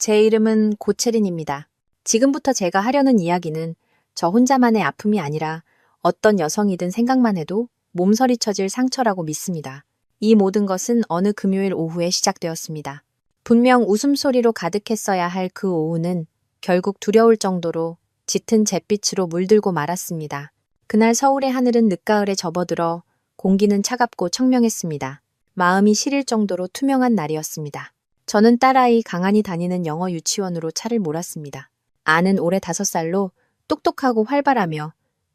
제 이름은 고채린입니다. 지금부터 제가 하려는 이야기는 저 혼자만의 아픔이 아니라 어떤 여성이든 생각만 해도 몸서리 쳐질 상처라고 믿습니다. 이 모든 것은 어느 금요일 오후에 시작되었습니다. 분명 웃음소리로 가득했어야 할 그 오후는 결국 두려울 정도로 짙은 잿빛으로 물들고 말았습니다. 그날 서울의 하늘은 늦가을에 접어들어 공기는 차갑고 청명했습니다. 마음이 시릴 정도로 투명한 날이었습니다. 저는 딸아이 강한이 다니는 영어 유치원으로 차를 몰았습니다. 아는 올해 5살로 똑똑하고 활발하며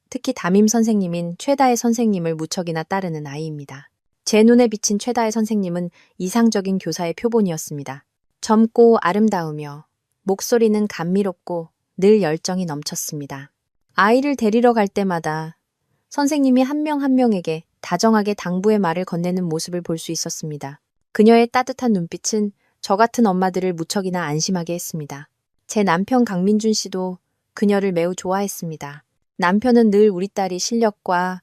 특히 담임 선생님인 최다혜 선생님을 무척이나 따르는 아이입니다. 제 눈에 비친 최다혜 선생님은 이상적인 교사의 표본이었습니다. 젊고 아름다우며 목소리는 감미롭고 늘 열정이 넘쳤습니다. 아이를 데리러 갈 때마다 선생님이 한 명 한 명에게 다정하게 당부의 말을 건네는 모습을 볼 수 있었습니다. 그녀의 따뜻한 눈빛은 저 같은 엄마들을 무척이나 안심하게 했습니다. 제 남편 강민준 씨도 그녀를 매우 좋아했습니다. 남편은 늘 우리 딸이 실력과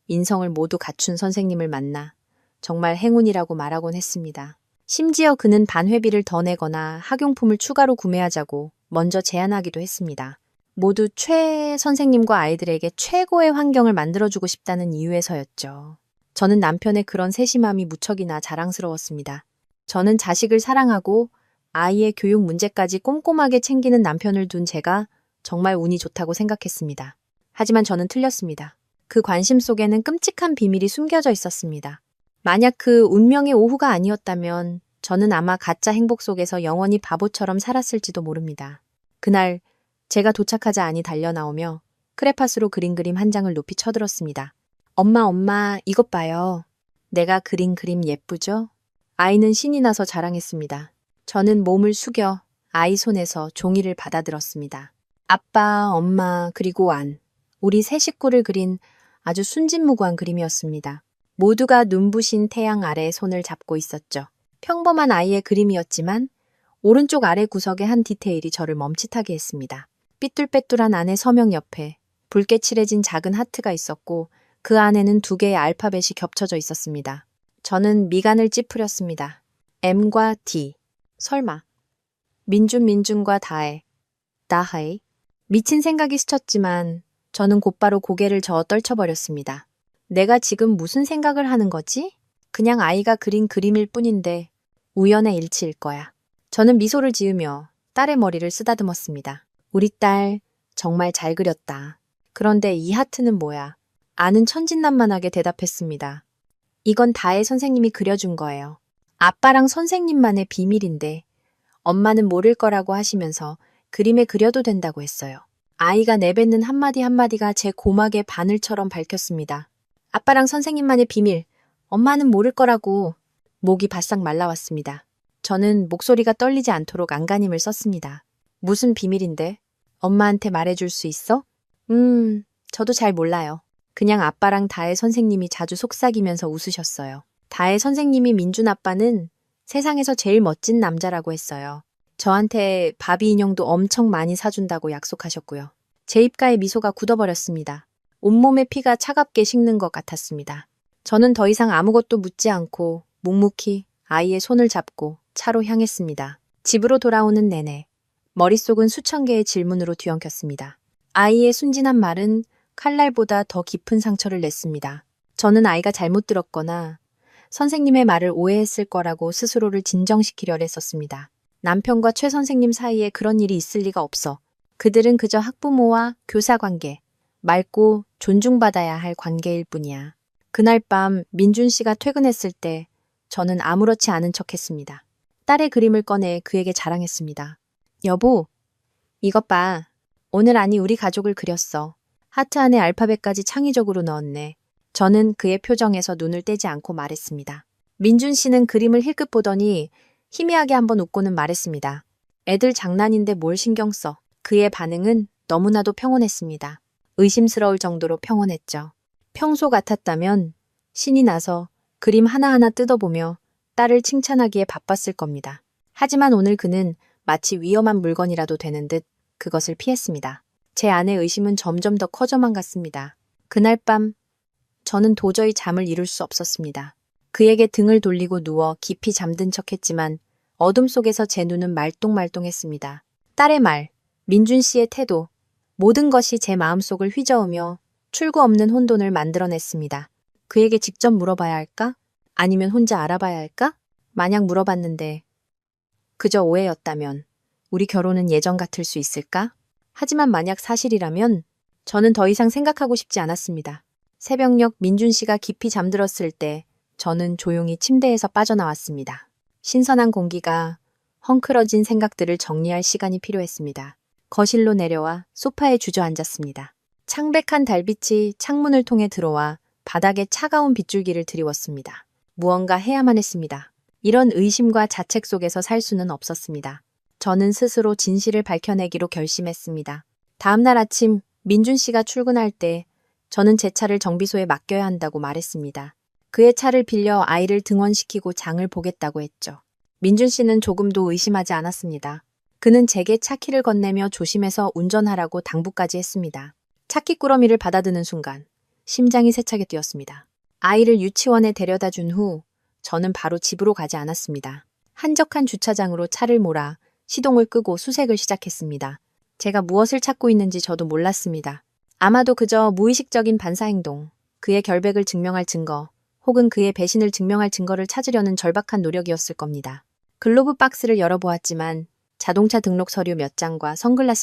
인성을 모두 갖춘 선생님을 만나 정말 행운이라고 말하곤 했습니다. 심지어 그는 반회비를 더 내거나 학용품을 추가로 구매하자고 먼저 제안하기도 했습니다. 모두 최 선생님과 아이들에게 최고의 환경을 만들어주고 싶다는 이유에서였죠. 저는 남편의 그런 세심함이 무척이나 자랑스러웠습니다. 저는 자식을 사랑하고 아이의 교육 문제까지 꼼꼼하게 챙기는 남편을 둔 제가 정말 운이 좋다고 생각했습니다. 하지만 저는 틀렸습니다. 그 관심 속에는 끔찍한 비밀이 숨겨져 있었습니다. 만약 그 운명의 오후가 아니었다면 저는 아마 가짜 행복 속에서 영원히 바보처럼 살았을지도 모릅니다. 그날 제가 도착하자 아니 달려나오며 크레파스로 그린 그림 한 장을 높이 쳐들었습니다. 엄마, 이것 봐요. 내가 그린 그림 예쁘죠? 아이는 신이 나서 자랑했습니다. 저는 몸을 숙여 아이 손에서 종이를 받아들었습니다. 아빠, 엄마, 그리고 안. 우리 세 식구를 그린 아주 순진무구한 그림이었습니다. 모두가 눈부신 태양 아래 손을 잡고 있었죠. 평범한 아이의 그림이었지만 오른쪽 아래 구석의 한 디테일이 저를 멈칫하게 했습니다. 삐뚤빼뚤한 안의 서명 옆에 붉게 칠해진 작은 하트가 있었고 그 안에는 2개의 알파벳이 겹쳐져 있었습니다. 저는 미간을 찌푸렸습니다. M과 D. 설마. 민준과 다해. 미친 생각이 스쳤지만 저는 곧바로 고개를 저어 떨쳐버렸습니다. 내가 지금 무슨 생각을 하는 거지? 그냥 아이가 그린 그림일 뿐인데 우연의 일치일 거야. 저는 미소를 지으며 딸의 머리를 쓰다듬었습니다. 우리 딸 정말 잘 그렸다. 그런데 이 하트는 뭐야? 아는 천진난만하게 대답했습니다. 이건 다혜 선생님이 그려준 거예요. 아빠랑 선생님만의 비밀인데 엄마는 모를 거라고 하시면서 그림에 그려도 된다고 했어요. 아이가 내뱉는 한마디 한마디가 제 고막의 바늘처럼 밝혔습니다. 아빠랑 선생님만의 비밀, 엄마는 모를 거라고. 목이 바싹 말라왔습니다. 저는 목소리가 떨리지 않도록 안간힘을 썼습니다. 무슨 비밀인데? 엄마한테 말해줄 수 있어? 저도 잘 몰라요. 그냥 아빠랑 다혜 선생님이 자주 속삭이면서 웃으셨어요. 다혜 선생님이 민준 아빠는 세상에서 제일 멋진 남자라고 했어요. 저한테 바비 인형도 엄청 많이 사준다고 약속하셨고요. 제 입가에 미소가 굳어버렸습니다. 온몸의 피가 차갑게 식는 것 같았습니다. 저는 더 이상 아무것도 묻지 않고 묵묵히 아이의 손을 잡고 차로 향했습니다. 집으로 돌아오는 내내 머릿속은 수천 개의 질문으로 뒤엉켰습니다. 아이의 순진한 말은 칼날보다 더 깊은 상처를 냈습니다. 저는 아이가 잘못 들었거나 선생님의 말을 오해했을 거라고 스스로를 진정시키려 했었습니다. 남편과 최 선생님 사이에 그런 일이 있을 리가 없어. 그들은 그저 학부모와 교사 관계, 맑고 존중받아야 할 관계일 뿐이야. 그날 밤 민준 씨가 퇴근했을 때 저는 아무렇지 않은 척했습니다. 딸의 그림을 꺼내 그에게 자랑했습니다. 여보, 이것 봐. 오늘 아니 우리 가족을 그렸어. 하트 안에 알파벳까지 창의적으로 넣었네. 저는 그의 표정에서 눈을 떼지 않고 말했습니다. 민준 씨는 그림을 힐끗 보더니 희미하게 한번 웃고는 말했습니다. 애들 장난인데 뭘 신경 써. 그의 반응은 너무나도 평온했습니다. 의심스러울 정도로 평온했죠. 평소 같았다면 신이 나서 그림 하나하나 뜯어보며 딸을 칭찬하기에 바빴을 겁니다. 하지만 오늘 그는 마치 위험한 물건이라도 되는 듯 그것을 피했습니다. 제 안의 의심은 점점 더 커져만 갔습니다. 그날 밤 저는 도저히 잠을 이룰 수 없었습니다. 그에게 등을 돌리고 누워 깊이 잠든 척했지만 어둠 속에서 제 눈은 말똥말똥했습니다. 딸의 말, 민준 씨의 태도, 모든 것이 제 마음속을 휘저으며 출구 없는 혼돈을 만들어냈습니다. 그에게 직접 물어봐야 할까? 아니면 혼자 알아봐야 할까? 만약 물어봤는데 그저 오해였다면 우리 결혼은 예전 같을 수 있을까? 하지만 만약 사실이라면 저는 더 이상 생각하고 싶지 않았습니다. 새벽녘 민준 씨가 깊이 잠들었을 때 저는 조용히 침대에서 빠져나왔습니다. 신선한 공기가 헝클어진 생각들을 정리할 시간이 필요했습니다. 거실로 내려와 소파에 주저앉았습니다. 창백한 달빛이 창문을 통해 들어와 바닥에 차가운 빗줄기를 드리웠습니다. 무언가 해야만 했습니다. 이런 의심과 자책 속에서 살 수는 없었습니다. 저는 스스로 진실을 밝혀내기로 결심했습니다. 다음 날 아침 민준 씨가 출근할 때 저는 제 차를 정비소에 맡겨야 한다고 말했습니다. 그의 차를 빌려 아이를 등원시키고 장을 보겠다고 했죠. 민준 씨는 조금도 의심하지 않았습니다. 그는 제게 차키를 건네며 조심해서 운전하라고 당부까지 했습니다. 차키 꾸러미를 받아드는 순간 심장이 세차게 뛰었습니다. 아이를 유치원에 데려다 준 후 저는 바로 집으로 가지 않았습니다. 한적한 주차장으로 차를 몰아 시동을 끄고 수색을 시작했습니다. 제가 무엇을 찾고 있는지 저도 몰랐습니다. 아마도 그저 무의식적인 반사행동, 그의 결백을 증명할 증거, 혹은 그의 배신을 증명할 증거를 찾으려는 절박한 노력이었을 겁니다. 글로브 박스를 열어보았지만 자동차 등록 서류 몇 장과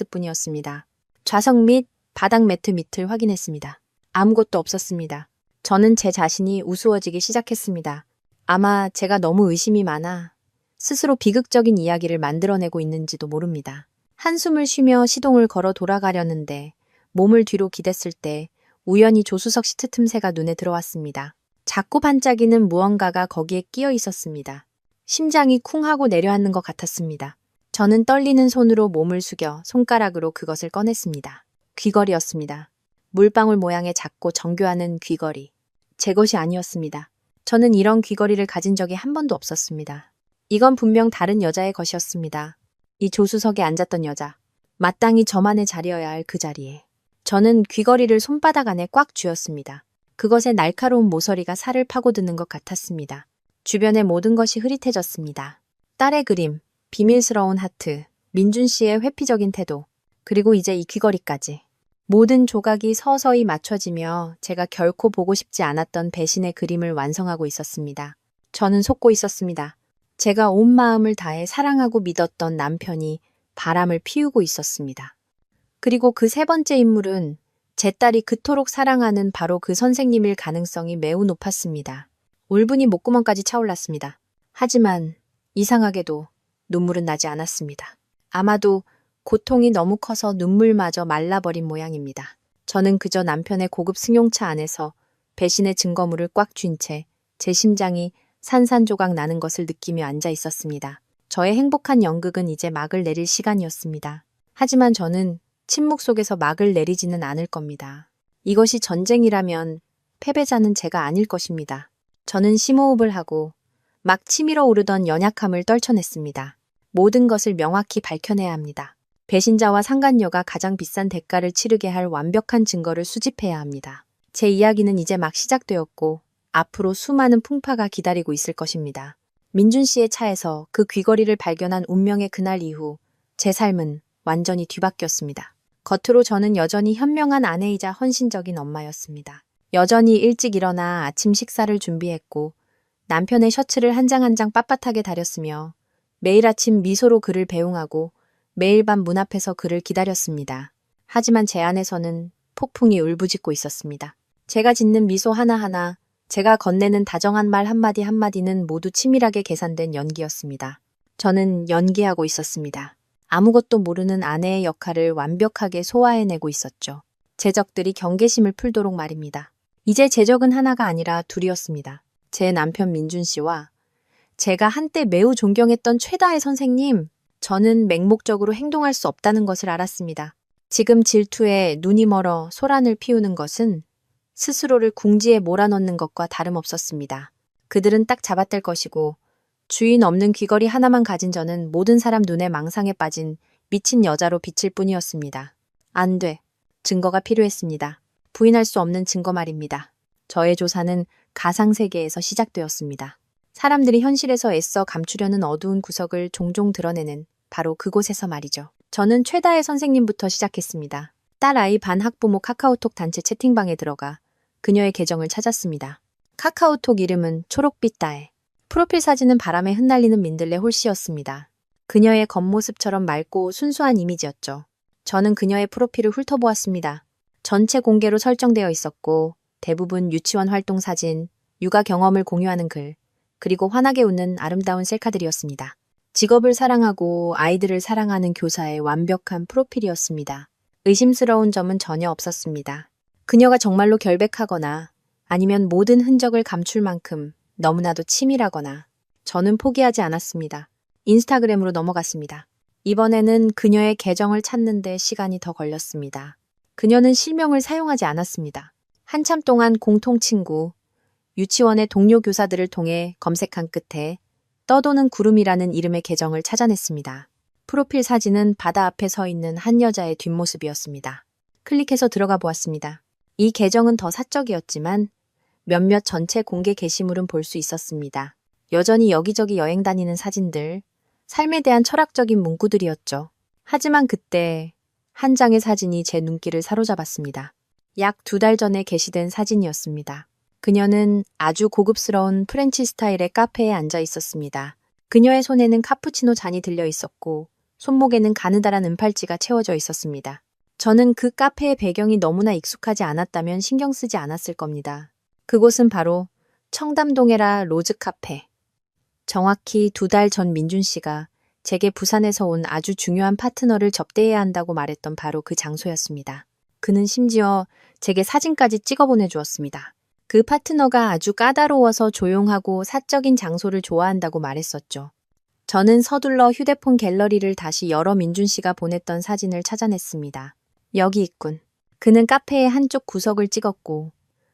선글라스뿐이었습니다. 좌석 및 바닥 매트 밑을 확인했습니다. 아무것도 없었습니다. 저는 제 자신이 우스워지기 시작했습니다. 아마 제가 너무 의심이 많아 스스로 비극적인 이야기를 만들어내고 있는지도 모릅니다. 한숨을 쉬며 시동을 걸어 돌아가려는데 몸을 뒤로 기댔을 때 우연히 조수석 시트 틈새가 눈에 들어왔습니다. 작고 반짝이는 무언가가 거기에 끼어 있었습니다. 심장이 쿵 하고 내려앉는 것 같았습니다. 저는 떨리는 손으로 몸을 숙여 손가락으로 그것을 꺼냈습니다. 귀걸이였습니다. 물방울 모양의 작고 정교하는 귀걸이. 제 것이 아니었습니다. 저는 이런 귀걸이를 가진 적이 한 번도 없었습니다. 이건 분명 다른 여자의 것이었습니다. 이 조수석에 앉았던 여자. 마땅히 저만의 자리여야 할 그 자리에. 저는 귀걸이를 손바닥 안에 꽉 쥐었습니다. 그것의 날카로운 모서리가 살을 파고드는 것 같았습니다. 주변의 모든 것이 흐릿해졌습니다. 딸의 그림, 비밀스러운 하트, 민준 씨의 회피적인 태도, 그리고 이제 이 귀걸이까지. 모든 조각이 서서히 맞춰지며 제가 결코 보고 싶지 않았던 배신의 그림을 완성하고 있었습니다. 저는 속고 있었습니다. 제가 온 마음을 다해 사랑하고 믿었던 남편이 바람을 피우고 있었습니다. 그리고 그 세 번째 인물은 제 딸이 그토록 사랑하는 바로 그 선생님일 가능성이 매우 높았습니다. 울분이 목구멍까지 차올랐습니다. 하지만 이상하게도 눈물은 나지 않았습니다. 아마도 고통이 너무 커서 눈물마저 말라버린 모양입니다. 저는 그저 남편의 고급 승용차 안에서 배신의 증거물을 꽉 쥔 채 제 심장이 산산조각 나는 것을 느끼며 앉아 있었습니다. 저의 행복한 연극은 이제 막을 내릴 시간이었습니다. 하지만 저는 침묵 속에서 막을 내리지는 않을 겁니다. 이것이 전쟁이라면 패배자는 제가 아닐 것입니다. 저는 심호흡을 하고 막 치밀어 오르던 연약함을 떨쳐냈습니다. 모든 것을 명확히 밝혀내야 합니다. 배신자와 상간녀가 가장 비싼 대가를 치르게 할 완벽한 증거를 수집해야 합니다. 제 이야기는 이제 막 시작되었고 앞으로 수많은 풍파가 기다리고 있을 것입니다. 민준 씨의 차에서 그 귀걸이를 발견한 운명의 그날 이후 제 삶은 완전히 뒤바뀌었습니다. 겉으로 저는 여전히 현명한 아내이자 헌신적인 엄마였습니다. 여전히 일찍 일어나 아침 식사를 준비했고 남편의 셔츠를 한 장 한 장 빳빳하게 다렸으며 매일 아침 미소로 그를 배웅하고 매일 밤 문 앞에서 그를 기다렸습니다. 하지만 제 안에서는 폭풍이 울부짖고 있었습니다. 제가 짓는 미소 하나하나, 제가 건네는 다정한 말 한마디 한마디는 모두 치밀하게 계산된 연기였습니다. 저는 연기하고 있었습니다. 아무것도 모르는 아내의 역할을 완벽하게 소화해내고 있었죠. 제 적들이 경계심을 풀도록 말입니다. 이제 제 적은 하나가 아니라 둘이었습니다. 제 남편 민준 씨와 제가 한때 매우 존경했던 최다의 선생님. 저는 맹목적으로 행동할 수 없다는 것을 알았습니다. 지금 질투에 눈이 멀어 소란을 피우는 것은 스스로를 궁지에 몰아넣는 것과 다름없었습니다. 그들은 딱 잡아댈 것이고 주인 없는 귀걸이 하나만 가진 저는 모든 사람 눈에 망상에 빠진 미친 여자로 비칠 뿐이었습니다. 안 돼. 증거가 필요했습니다. 부인할 수 없는 증거 말입니다. 저의 조사는 가상세계에서 시작되었습니다. 사람들이 현실에서 애써 감추려는 어두운 구석을 종종 드러내는 바로 그곳에서 말이죠. 저는 최다혜 선생님부터 시작했습니다. 딸 아이 반 학부모 카카오톡 단체 채팅방에 들어가 그녀의 계정을 찾았습니다. 카카오톡 이름은 초록빛 다혜. 프로필 사진은 바람에 흩날리는 민들레 홀씨였습니다. 그녀의 겉모습처럼 맑고 순수한 이미지였죠. 저는 그녀의 프로필을 훑어보았습니다. 전체 공개로 설정되어 있었고 대부분 유치원 활동 사진, 육아 경험을 공유하는 글, 그리고 환하게 웃는 아름다운 셀카들이었습니다. 직업을 사랑하고 아이들을 사랑하는 교사의 완벽한 프로필이었습니다. 의심스러운 점은 전혀 없었습니다. 그녀가 정말로 결백하거나 아니면 모든 흔적을 감출 만큼 너무나도 치밀하거나 저는 포기하지 않았습니다. 인스타그램으로 넘어갔습니다. 이번에는 그녀의 계정을 찾는데 시간이 더 걸렸습니다. 그녀는 실명을 사용하지 않았습니다. 한참 동안 공통 친구, 유치원의 동료 교사들을 통해 검색한 끝에 떠도는 구름이라는 이름의 계정을 찾아냈습니다. 프로필 사진은 바다 앞에 서 있는 한 여자의 뒷모습이었습니다. 클릭해서 들어가 보았습니다. 이 계정은 더 사적이었지만 몇몇 전체 공개 게시물은 볼 수 있었습니다. 여전히 여기저기 여행 다니는 사진들, 삶에 대한 철학적인 문구들이었죠. 하지만 그때 한 장의 사진이 제 눈길을 사로잡았습니다. 약 2달 전에 게시된 사진이었습니다. 그녀는 아주 고급스러운 프렌치 스타일의 카페에 앉아 있었습니다. 그녀의 손에는 카푸치노 잔이 들려 있었고 손목에는 가느다란 은팔찌가 채워져 있었습니다. 저는 그 카페의 배경이 너무나 익숙하지 않았다면 신경 쓰지 않았을 겁니다. 그곳은 바로 청담동에라 로즈 카페. 정확히 2달 전 민준 씨가 제게 부산에서 온 아주 중요한 파트너를 접대해야 한다고 말했던 바로 그 장소였습니다. 그는 심지어 제게 사진까지 찍어 보내주었습니다. 그 파트너가 아주 까다로워서 조용하고 사적인 장소를 좋아한다고 말했었죠. 저는 서둘러 휴대폰 갤러리를 다시 열어 민준 씨가 보냈던 사진을 찾아냈습니다. 여기 있군. 그는 카페의 한쪽 구석을 찍었고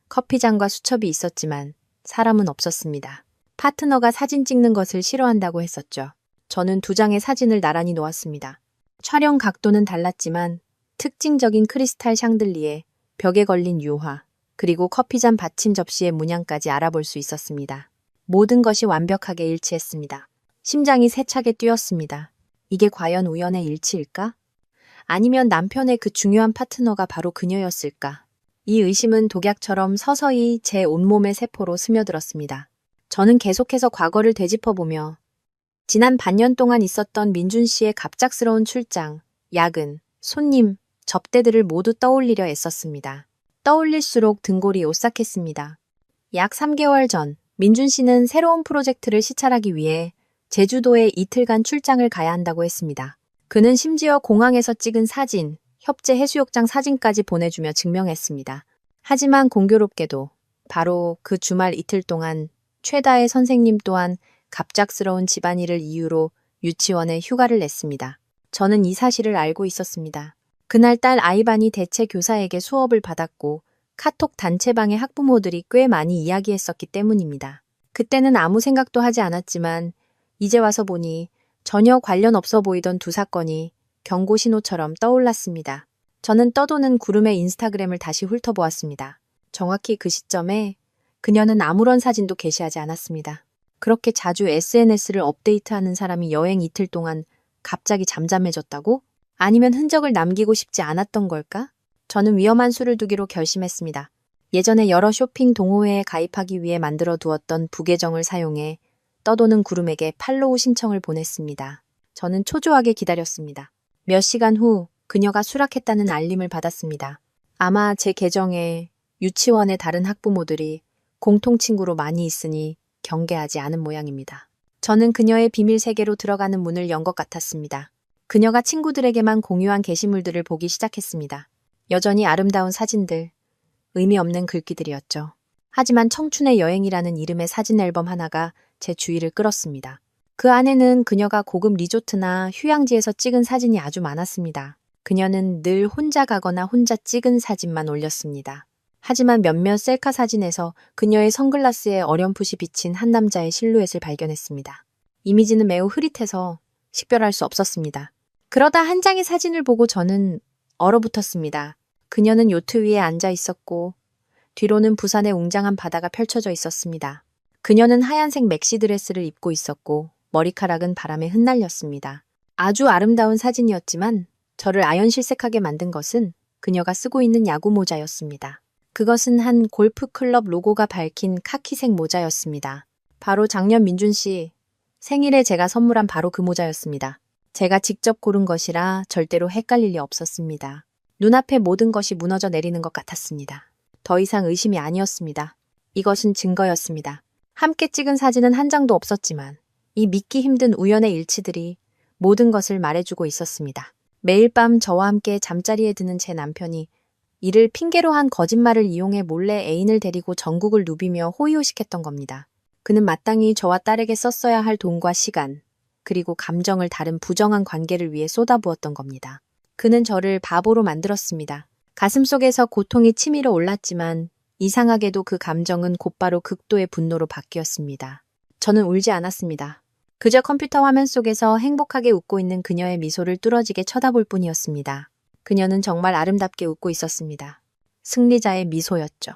커피잔과 수첩이 있었지만 사람은 없었습니다. 파트너가 사진 찍는 것을 싫어한다고 했었죠. 저는 2장의 사진을 나란히 놓았습니다. 촬영 각도는 달랐지만 특징적인 크리스탈 샹들리에, 벽에 걸린 유화, 그리고 커피잔 받침 접시의 문양까지 알아볼 수 있었습니다. 모든 것이 완벽하게 일치했습니다. 심장이 세차게 뛰었습니다. 이게 과연 우연의 일치일까? 아니면 남편의 그 중요한 파트너가 바로 그녀였을까? 이 의심은 독약처럼 서서히 제 온몸의 세포로 스며들었습니다. 저는 계속해서 과거를 되짚어보며 지난 반년 동안 있었던 민준 씨의 갑작스러운 출장, 야근, 손님, 접대들을 모두 떠올리려 애썼습니다. 떠올릴수록 등골이 오싹했습니다. 약 3개월 전, 민준 씨는 새로운 프로젝트를 시찰하기 위해 제주도에 이틀간 출장을 가야 한다고 했습니다. 그는 심지어 공항에서 찍은 사진, 협재 해수욕장 사진까지 보내주며 증명했습니다. 하지만 공교롭게도 바로 그 주말 이틀 동안 최다혜 선생님 또한 갑작스러운 집안일을 이유로 유치원에 휴가를 냈습니다. 저는 이 사실을 알고 있었습니다. 그날 딸 아이반이 대체 교사에게 수업을 받았고 카톡 단체방의 학부모들이 꽤 많이 이야기했었기 때문입니다. 그때는 아무 생각도 하지 않았지만 이제 와서 보니 전혀 관련 없어 보이던 두 사건이 경고 신호처럼 떠올랐습니다. 저는 떠도는 구름의 인스타그램을 다시 훑어보았습니다. 정확히 그 시점에 그녀는 아무런 사진도 게시하지 않았습니다. 그렇게 자주 SNS를 업데이트하는 사람이 여행 이틀 동안 갑자기 잠잠해졌다고? 아니면 흔적을 남기고 싶지 않았던 걸까? 저는 위험한 수를 두기로 결심했습니다. 예전에 여러 쇼핑 동호회에 가입하기 위해 만들어 두었던 부계정을 사용해 떠도는 구름에게 팔로우 신청을 보냈습니다. 저는 초조하게 기다렸습니다. 몇 시간 후 그녀가 수락했다는 알림을 받았습니다. 아마 제 계정에 유치원의 다른 학부모들이 공통 친구로 많이 있으니 경계하지 않은 모양입니다. 저는 그녀의 비밀 세계로 들어가는 문을 연 것 같았습니다. 그녀가 친구들에게만 공유한 게시물들을 보기 시작했습니다. 여전히 아름다운 사진들, 의미 없는 글귀들이었죠. 하지만 청춘의 여행이라는 이름의 사진 앨범 하나가 제 주의를 끌었습니다. 그 안에는 그녀가 고급 리조트나 휴양지에서 찍은 사진이 아주 많았습니다. 그녀는 늘 혼자 가거나 혼자 찍은 사진만 올렸습니다. 하지만 몇몇 셀카 사진에서 그녀의 선글라스에 어렴풋이 비친 한 남자의 실루엣을 발견했습니다. 이미지는 매우 흐릿해서 식별할 수 없었습니다. 그러다 한 장의 사진을 보고 저는 얼어붙었습니다. 그녀는 요트 위에 앉아 있었고 뒤로는 부산의 웅장한 바다가 펼쳐져 있었습니다. 그녀는 하얀색 맥시 드레스를 입고 있었고 머리카락은 바람에 흩날렸습니다. 아주 아름다운 사진이었지만 저를 아연실색하게 만든 것은 그녀가 쓰고 있는 야구 모자였습니다. 그것은 한 골프 클럽 로고가 밝힌 카키색 모자였습니다. 바로 작년 민준 씨 생일에 제가 선물한 바로 그 모자였습니다. 제가 직접 고른 것이라 절대로 헷갈릴 리 없었습니다. 눈앞에 모든 것이 무너져 내리는 것 같았습니다. 더 이상 의심이 아니었습니다. 이것은 증거였습니다. 함께 찍은 사진은 한 장도 없었지만 이 믿기 힘든 우연의 일치들이 모든 것을 말해주고 있었습니다. 매일 밤 저와 함께 잠자리에 드는 제 남편이 이를 핑계로 한 거짓말을 이용해 몰래 애인을 데리고 전국을 누비며 호의호식했던 겁니다. 그는 마땅히 저와 딸에게 썼어야 할 돈과 시간, 그리고 감정을 다른 부정한 관계를 위해 쏟아부었던 겁니다. 그는 저를 바보로 만들었습니다. 가슴속에서 고통이 치밀어 올랐지만 이상하게도 그 감정은 곧바로 극도의 분노로 바뀌었습니다. 저는 울지 않았습니다. 그저 컴퓨터 화면 속에서 행복하게 웃고 있는 그녀의 미소를 뚫어지게 쳐다볼 뿐이었습니다. 그녀는 정말 아름답게 웃고 있었습니다. 승리자의 미소였죠.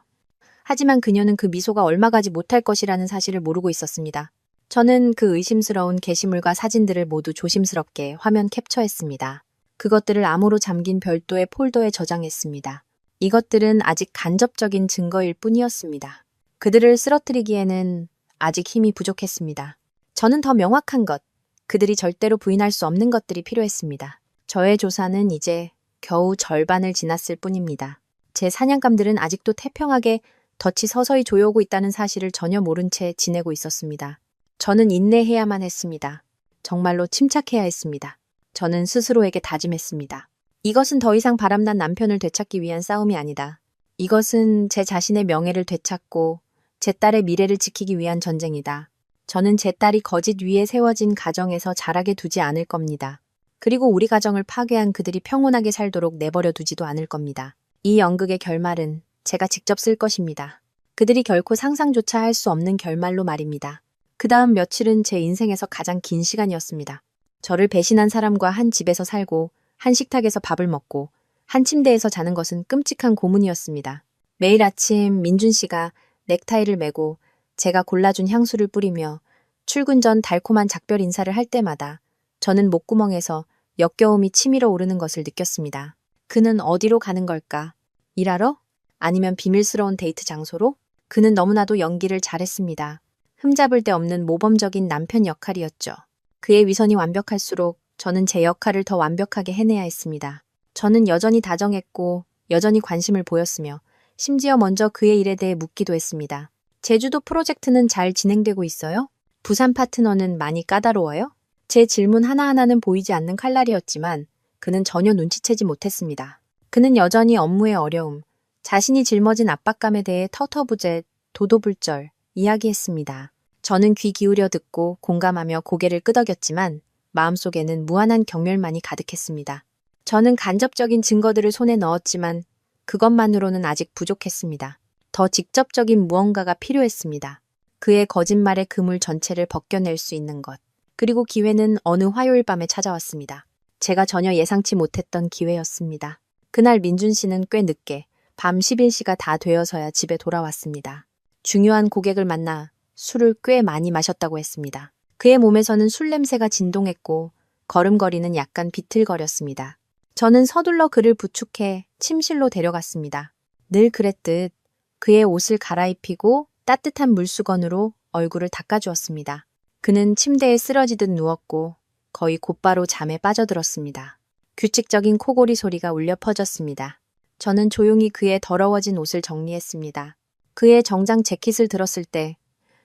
하지만 그녀는 그 미소가 얼마 가지 못할 것이라는 사실을 모르고 있었습니다. 저는 그 의심스러운 게시물과 사진들을 모두 조심스럽게 화면 캡처했습니다. 그것들을 암호로 잠긴 별도의 폴더에 저장했습니다. 이것들은 아직 간접적인 증거일 뿐이었습니다. 그들을 쓰러뜨리기에는 아직 힘이 부족했습니다. 저는 더 명확한 것, 그들이 절대로 부인할 수 없는 것들이 필요했습니다. 저의 조사는 이제 겨우 절반을 지났을 뿐입니다. 제 사냥감들은 아직도 태평하게 덫이 서서히 조여오고 있다는 사실을 전혀 모른 채 지내고 있었습니다. 저는 인내해야만 했습니다. 정말로 침착해야 했습니다. 저는 스스로에게 다짐했습니다. 이것은 더 이상 바람난 남편을 되찾기 위한 싸움이 아니다. 이것은 제 자신의 명예를 되찾고 제 딸의 미래를 지키기 위한 전쟁이다. 저는 제 딸이 거짓 위에 세워진 가정에서 자라게 두지 않을 겁니다. 그리고 우리 가정을 파괴한 그들이 평온하게 살도록 내버려 두지도 않을 겁니다. 이 연극의 결말은 제가 직접 쓸 것입니다. 그들이 결코 상상조차 할 수 없는 결말로 말입니다. 그 다음 며칠은 제 인생에서 가장 긴 시간이었습니다. 저를 배신한 사람과 한 집에서 살고 한 식탁에서 밥을 먹고 한 침대에서 자는 것은 끔찍한 고문이었습니다. 매일 아침 민준 씨가 넥타이를 매고 제가 골라준 향수를 뿌리며 출근 전 달콤한 작별 인사를 할 때마다 저는 목구멍에서 역겨움이 치밀어 오르는 것을 느꼈습니다. 그는 어디로 가는 걸까? 일하러? 아니면 비밀스러운 데이트 장소로? 그는 너무나도 연기를 잘했습니다. 흠잡을 데 없는 모범적인 남편 역할이었죠. 그의 위선이 완벽할수록 저는 제 역할을 더 완벽하게 해내야 했습니다. 저는 여전히 다정했고 여전히 관심을 보였으며 심지어 먼저 그의 일에 대해 묻기도 했습니다. 제주도 프로젝트는 잘 진행되고 있어요? 부산 파트너는 많이 까다로워요? 제 질문 하나하나는 보이지 않는 칼날이었지만 그는 전혀 눈치채지 못했습니다. 그는 여전히 업무의 어려움, 자신이 짊어진 압박감에 대해 터터부재, 도도불절 이야기했습니다. 저는 귀 기울여 듣고 공감하며 고개를 끄덕였지만 마음속에는 무한한 경멸만이 가득했습니다. 저는 간접적인 증거들을 손에 넣었지만 그것만으로는 아직 부족했습니다. 더 직접적인 무언가가 필요했습니다. 그의 거짓말의 그물 전체를 벗겨낼 수 있는 것. 그리고 기회는 어느 화요일 밤에 찾아왔습니다. 제가 전혀 예상치 못했던 기회였습니다. 그날 민준 씨는 꽤 늦게 밤 11시가 다 되어서야 집에 돌아왔습니다. 중요한 고객을 만나 술을 꽤 많이 마셨다고 했습니다. 그의 몸에서는 술 냄새가 진동했고 걸음걸이는 약간 비틀거렸습니다. 저는 서둘러 그를 부축해 침실로 데려갔습니다. 늘 그랬듯 그의 옷을 갈아입히고 따뜻한 물수건으로 얼굴을 닦아주었습니다. 그는 침대에 쓰러지듯 누웠고 거의 곧바로 잠에 빠져들었습니다. 규칙적인 코골이 소리가 울려 퍼졌습니다. 저는 조용히 그의 더러워진 옷을 정리했습니다. 그의 정장 재킷을 들었을 때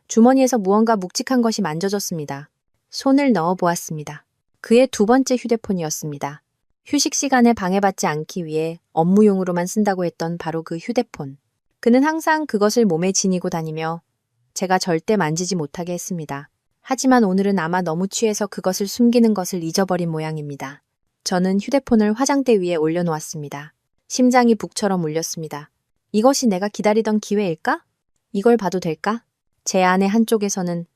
주머니에서 무언가 묵직한 것이 만져졌습니다. 손을 넣어 보았습니다. 그의 두 번째 휴대폰이었습니다. 휴식 시간에 방해받지 않기 위해 업무용으로만 쓴다고 했던 바로 그 휴대폰. 그는 항상 그것을 몸에 지니고 다니며 제가 절대 만지지 못하게 했습니다. 하지만 오늘은 아마 너무 취해서 그것을 숨기는 것을 잊어버린 모양입니다. 저는 휴대폰을 화장대 위에 올려놓았습니다. 심장이 북처럼 울렸습니다. 이것이 내가 기다리던 기회일까? 이걸 봐도 될까? 제 안의 한쪽에서는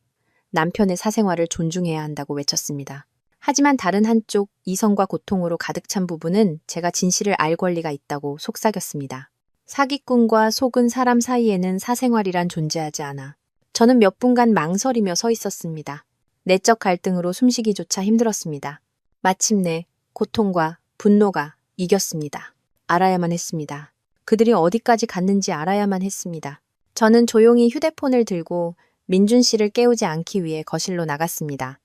남편의 사생활을 존중해야 한다고 외쳤습니다. 하지만 다른 한쪽 이성과 고통으로 가득 찬 부분은 제가 진실을 알 권리가 있다고 속삭였습니다. 사기꾼과 속은 사람 사이에는 사생활이란 존재하지 않아. 저는 몇 분간 망설이며 서 있었습니다. 내적 갈등으로 숨쉬기조차 힘들었습니다. 마침내 고통과 분노가 이겼습니다. 알아야만 했습니다. 그들이 어디까지 갔는지 알아야만 했습니다. 저는 조용히 휴대폰을 들고 민준 씨를 깨우지 않기 위해 거실로 나갔습니다.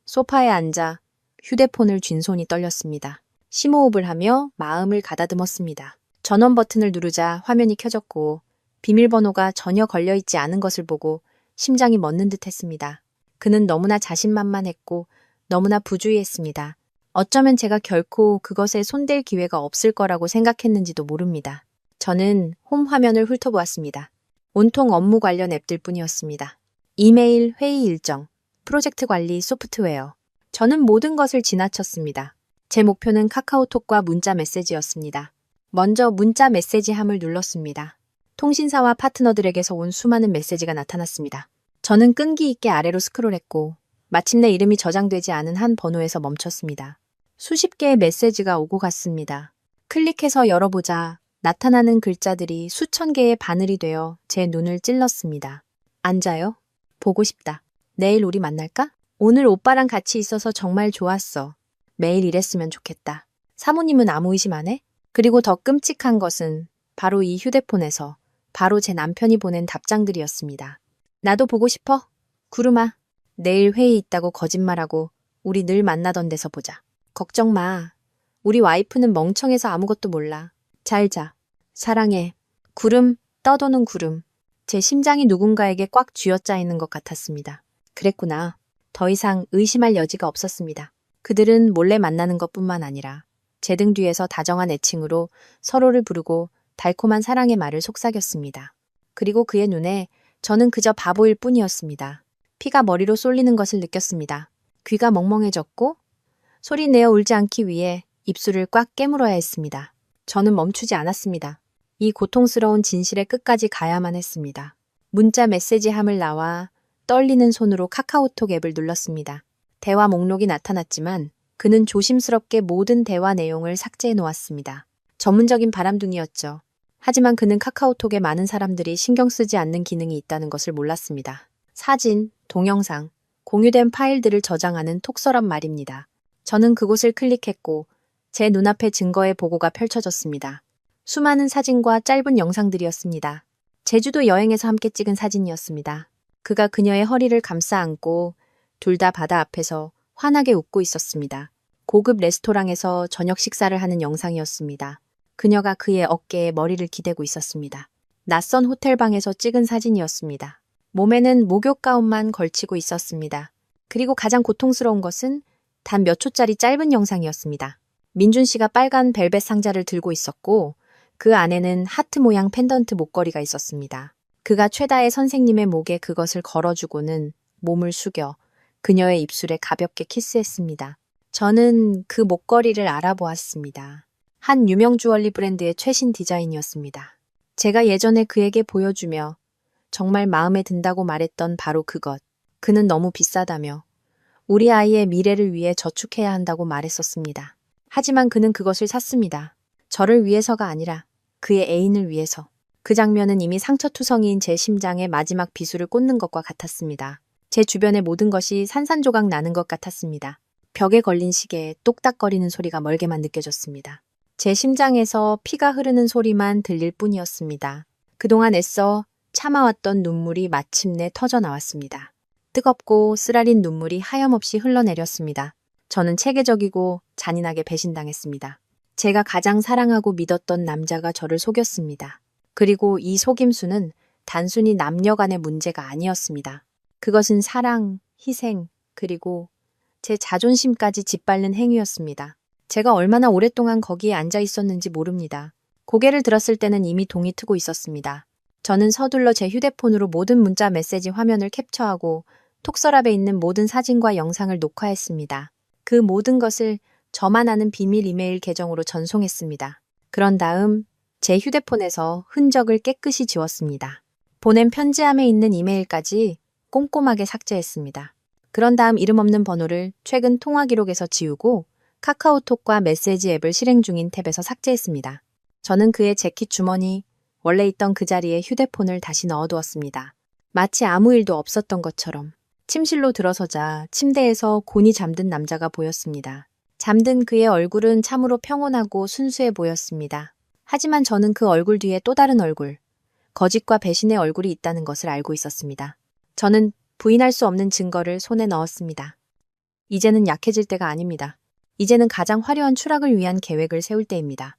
소파에 앉아 휴대폰을 쥔 손이 떨렸습니다. 심호흡을 하며 마음을 가다듬었습니다. 전원 버튼을 누르자 화면이 켜졌고 비밀번호가 전혀 걸려있지 않은 것을 보고 심장이 멎는 듯 했습니다. 그는 너무나 자신만만했고 너무나 부주의했습니다. 어쩌면 제가 결코 그것에 손댈 기회가 없을 거라고 생각했는지도 모릅니다. 저는 홈 화면을 훑어보았습니다. 온통 업무 관련 앱들 뿐이었습니다. 이메일, 회의 일정, 프로젝트 관리 소프트웨어. 저는 모든 것을 지나쳤습니다. 제 목표는 카카오톡과 문자 메시지였습니다. 먼저 문자 메시지함을 눌렀습니다. 통신사와 파트너들에게서 온 수많은 메시지가 나타났습니다. 저는 끈기 있게 아래로 스크롤했고 마침내 이름이 저장되지 않은 한 번호에서 멈췄습니다. 수십 개의 메시지가 오고 갔습니다. 클릭해서 열어보자 나타나는 글자들이 수천 개의 바늘이 되어 제 눈을 찔렀습니다. 앉아요. 보고 싶다. 내일 우리 만날까? 오늘 오빠랑 같이 있어서 정말 좋았어. 매일 이랬으면 좋겠다. 사모님은 아무 의심 안 해? 그리고 더 끔찍한 것은 바로 이 휴대폰에서 바로 제 남편이 보낸 답장들이었습니다. 나도 보고 싶어. 구름아. 내일 회의 있다고 거짓말하고 우리 늘 만나던 데서 보자. 걱정 마. 우리 와이프는 멍청해서 아무것도 몰라. 잘 자. 사랑해. 구름, 떠도는 구름. 제 심장이 누군가에게 꽉 쥐어짜 있는 것 같았습니다. 그랬구나. 더 이상 의심할 여지가 없었습니다. 그들은 몰래 만나는 것뿐만 아니라 제 등 뒤에서 다정한 애칭으로 서로를 부르고 달콤한 사랑의 말을 속삭였습니다. 그리고 그의 눈에 저는 그저 바보일 뿐이었습니다. 피가 머리로 쏠리는 것을 느꼈습니다. 귀가 멍멍해졌고 소리 내어 울지 않기 위해 입술을 꽉 깨물어야 했습니다. 저는 멈추지 않았습니다. 이 고통스러운 진실의 끝까지 가야만 했습니다. 문자 메시지함을 나와 떨리는 손으로 카카오톡 앱을 눌렀습니다. 대화 목록이 나타났지만 그는 조심스럽게 모든 대화 내용을 삭제해 놓았습니다. 전문적인 바람둥이였죠. 하지만 그는 카카오톡에 많은 사람들이 신경 쓰지 않는 기능이 있다는 것을 몰랐습니다. 사진, 동영상, 공유된 파일들을 저장하는 톡서란 말입니다. 저는 그곳을 클릭했고 제 눈앞에 증거의 보고가 펼쳐졌습니다. 수많은 사진과 짧은 영상들이었습니다. 제주도 여행에서 함께 찍은 사진이었습니다. 그가 그녀의 허리를 감싸 안고 둘 다 바다 앞에서 환하게 웃고 있었습니다. 고급 레스토랑에서 저녁 식사를 하는 영상이었습니다. 그녀가 그의 어깨에 머리를 기대고 있었습니다. 낯선 호텔방에서 찍은 사진이었습니다. 몸에는 목욕 가운만 걸치고 있었습니다. 그리고 가장 고통스러운 것은 단 몇 초짜리 짧은 영상이었습니다. 민준 씨가 빨간 벨벳 상자를 들고 있었고 그 안에는 하트 모양 펜던트 목걸이가 있었습니다. 그가 최다의 선생님의 목에 그것을 걸어주고는 몸을 숙여 그녀의 입술에 가볍게 키스했습니다. 저는 그 목걸이를 알아보았습니다. 한 유명 주얼리 브랜드의 최신 디자인이었습니다. 제가 예전에 그에게 보여주며 정말 마음에 든다고 말했던 바로 그것. 그는 너무 비싸다며 우리 아이의 미래를 위해 저축해야 한다고 말했었습니다. 하지만 그는 그것을 샀습니다. 저를 위해서가 아니라 그의 애인을 위해서. 그 장면은 이미 상처투성이인 제 심장에 마지막 비수를 꽂는 것과 같았습니다. 제 주변의 모든 것이 산산조각 나는 것 같았습니다. 벽에 걸린 시계에 똑딱거리는 소리가 멀게만 느껴졌습니다. 제 심장에서 피가 흐르는 소리만 들릴 뿐이었습니다. 그동안 애써 참아왔던 눈물이 마침내 터져 나왔습니다. 뜨겁고 쓰라린 눈물이 하염없이 흘러내렸습니다. 저는 체계적이고 잔인하게 배신당했습니다. 제가 가장 사랑하고 믿었던 남자가 저를 속였습니다. 그리고 이 속임수는 단순히 남녀 간의 문제가 아니었습니다. 그것은 사랑, 희생, 그리고 제 자존심까지 짓밟는 행위였습니다. 제가 얼마나 오랫동안 거기에 앉아 있었는지 모릅니다. 고개를 들었을 때는 이미 동이 트고 있었습니다. 저는 서둘러 제 휴대폰으로 모든 문자 메시지 화면을 캡처하고 톡서랍에 있는 모든 사진과 영상을 녹화했습니다. 그 모든 것을 저만 아는 비밀 이메일 계정으로 전송했습니다. 그런 다음 제 휴대폰에서 흔적을 깨끗이 지웠습니다. 보낸 편지함에 있는 이메일까지 꼼꼼하게 삭제했습니다. 그런 다음 이름 없는 번호를 최근 통화 기록에서 지우고 카카오톡과 메시지 앱을 실행 중인 탭에서 삭제했습니다. 저는 그의 재킷 주머니, 원래 있던 그 자리에 휴대폰을 다시 넣어두었습니다. 마치 아무 일도 없었던 것처럼. 침실로 들어서자 침대에서 곤히 잠든 남자가 보였습니다. 잠든 그의 얼굴은 참으로 평온하고 순수해 보였습니다. 하지만 저는 그 얼굴 뒤에 또 다른 얼굴, 거짓과 배신의 얼굴이 있다는 것을 알고 있었습니다. 저는 부인할 수 없는 증거를 손에 넣었습니다. 이제는 약해질 때가 아닙니다. 이제는 가장 화려한 추락을 위한 계획을 세울 때입니다.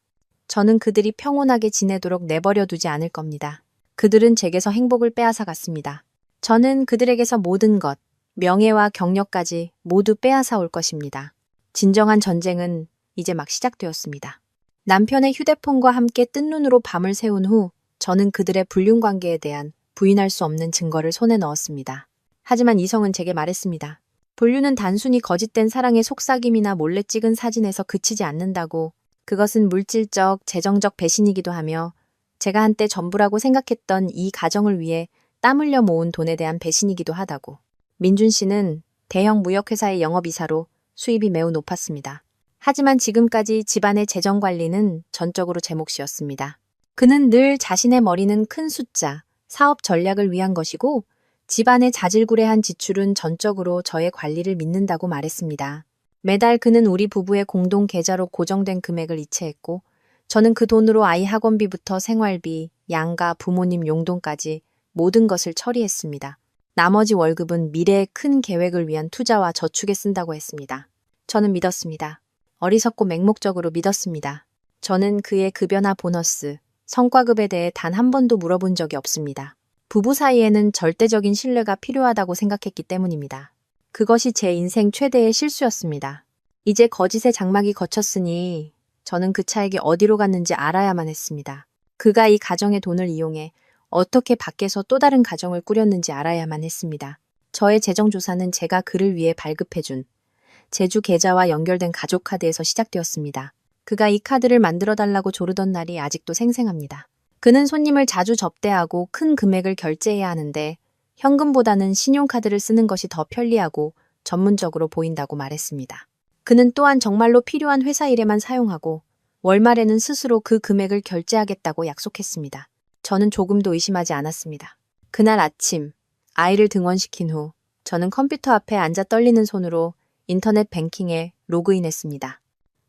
저는 그들이 평온하게 지내도록 내버려 두지 않을 겁니다. 그들은 제게서 행복을 빼앗아 갔습니다. 저는 그들에게서 모든 것, 명예와 경력까지 모두 빼앗아 올 것입니다. 진정한 전쟁은 이제 막 시작되었습니다. 남편의 휴대폰과 함께 뜬 눈으로 밤을 새운 후 저는 그들의 불륜 관계에 대한 부인할 수 없는 증거를 손에 넣었습니다. 하지만 이성은 제게 말했습니다. 불륜은 단순히 거짓된 사랑의 속삭임이나 몰래 찍은 사진에서 그치지 않는다고. 그것은 물질적, 재정적 배신이기도 하며 제가 한때 전부라고 생각했던 이 가정을 위해 땀 흘려 모은 돈에 대한 배신이기도 하다고. 민준 씨는 대형 무역회사의 영업이사로 수입이 매우 높았습니다. 하지만 지금까지 집안의 재정 관리는 전적으로 제 몫이었습니다. 그는 늘 자신의 머리는 큰 숫자, 사업 전략을 위한 것이고 집안의 자질구레한 지출은 전적으로 저의 관리를 믿는다고 말했습니다. 매달 그는 우리 부부의 공동 계좌로 고정된 금액을 이체했고 저는 그 돈으로 아이 학원비부터 생활비, 양가, 부모님 용돈까지 모든 것을 처리했습니다. 나머지 월급은 미래의 큰 계획을 위한 투자와 저축에 쓴다고 했습니다. 저는 믿었습니다. 어리석고 맹목적으로 믿었습니다. 저는 그의 급여나 보너스, 성과급에 대해 단 한 번도 물어본 적이 없습니다. 부부 사이에는 절대적인 신뢰가 필요하다고 생각했기 때문입니다. 그것이 제 인생 최대의 실수였습니다. 이제 거짓의 장막이 걷혔으니 저는 그 차액이 어디로 갔는지 알아야만 했습니다. 그가 이 가정의 돈을 이용해 어떻게 밖에서 또 다른 가정을 꾸렸는지 알아야만 했습니다. 저의 재정조사는 제가 그를 위해 발급해준 제주 계좌와 연결된 가족카드에서 시작되었습니다. 그가 이 카드를 만들어달라고 조르던 날이 아직도 생생합니다. 그는 손님을 자주 접대하고 큰 금액을 결제해야 하는데 현금보다는 신용카드를 쓰는 것이 더 편리하고 전문적으로 보인다고 말했습니다. 그는 또한 정말로 필요한 회사 일에만 사용하고 월말에는 스스로 그 금액을 결제하겠다고 약속했습니다. 저는 조금도 의심하지 않았습니다. 그날 아침 아이를 등원시킨 후 저는 컴퓨터 앞에 앉아 떨리는 손으로 인터넷 뱅킹에 로그인했습니다.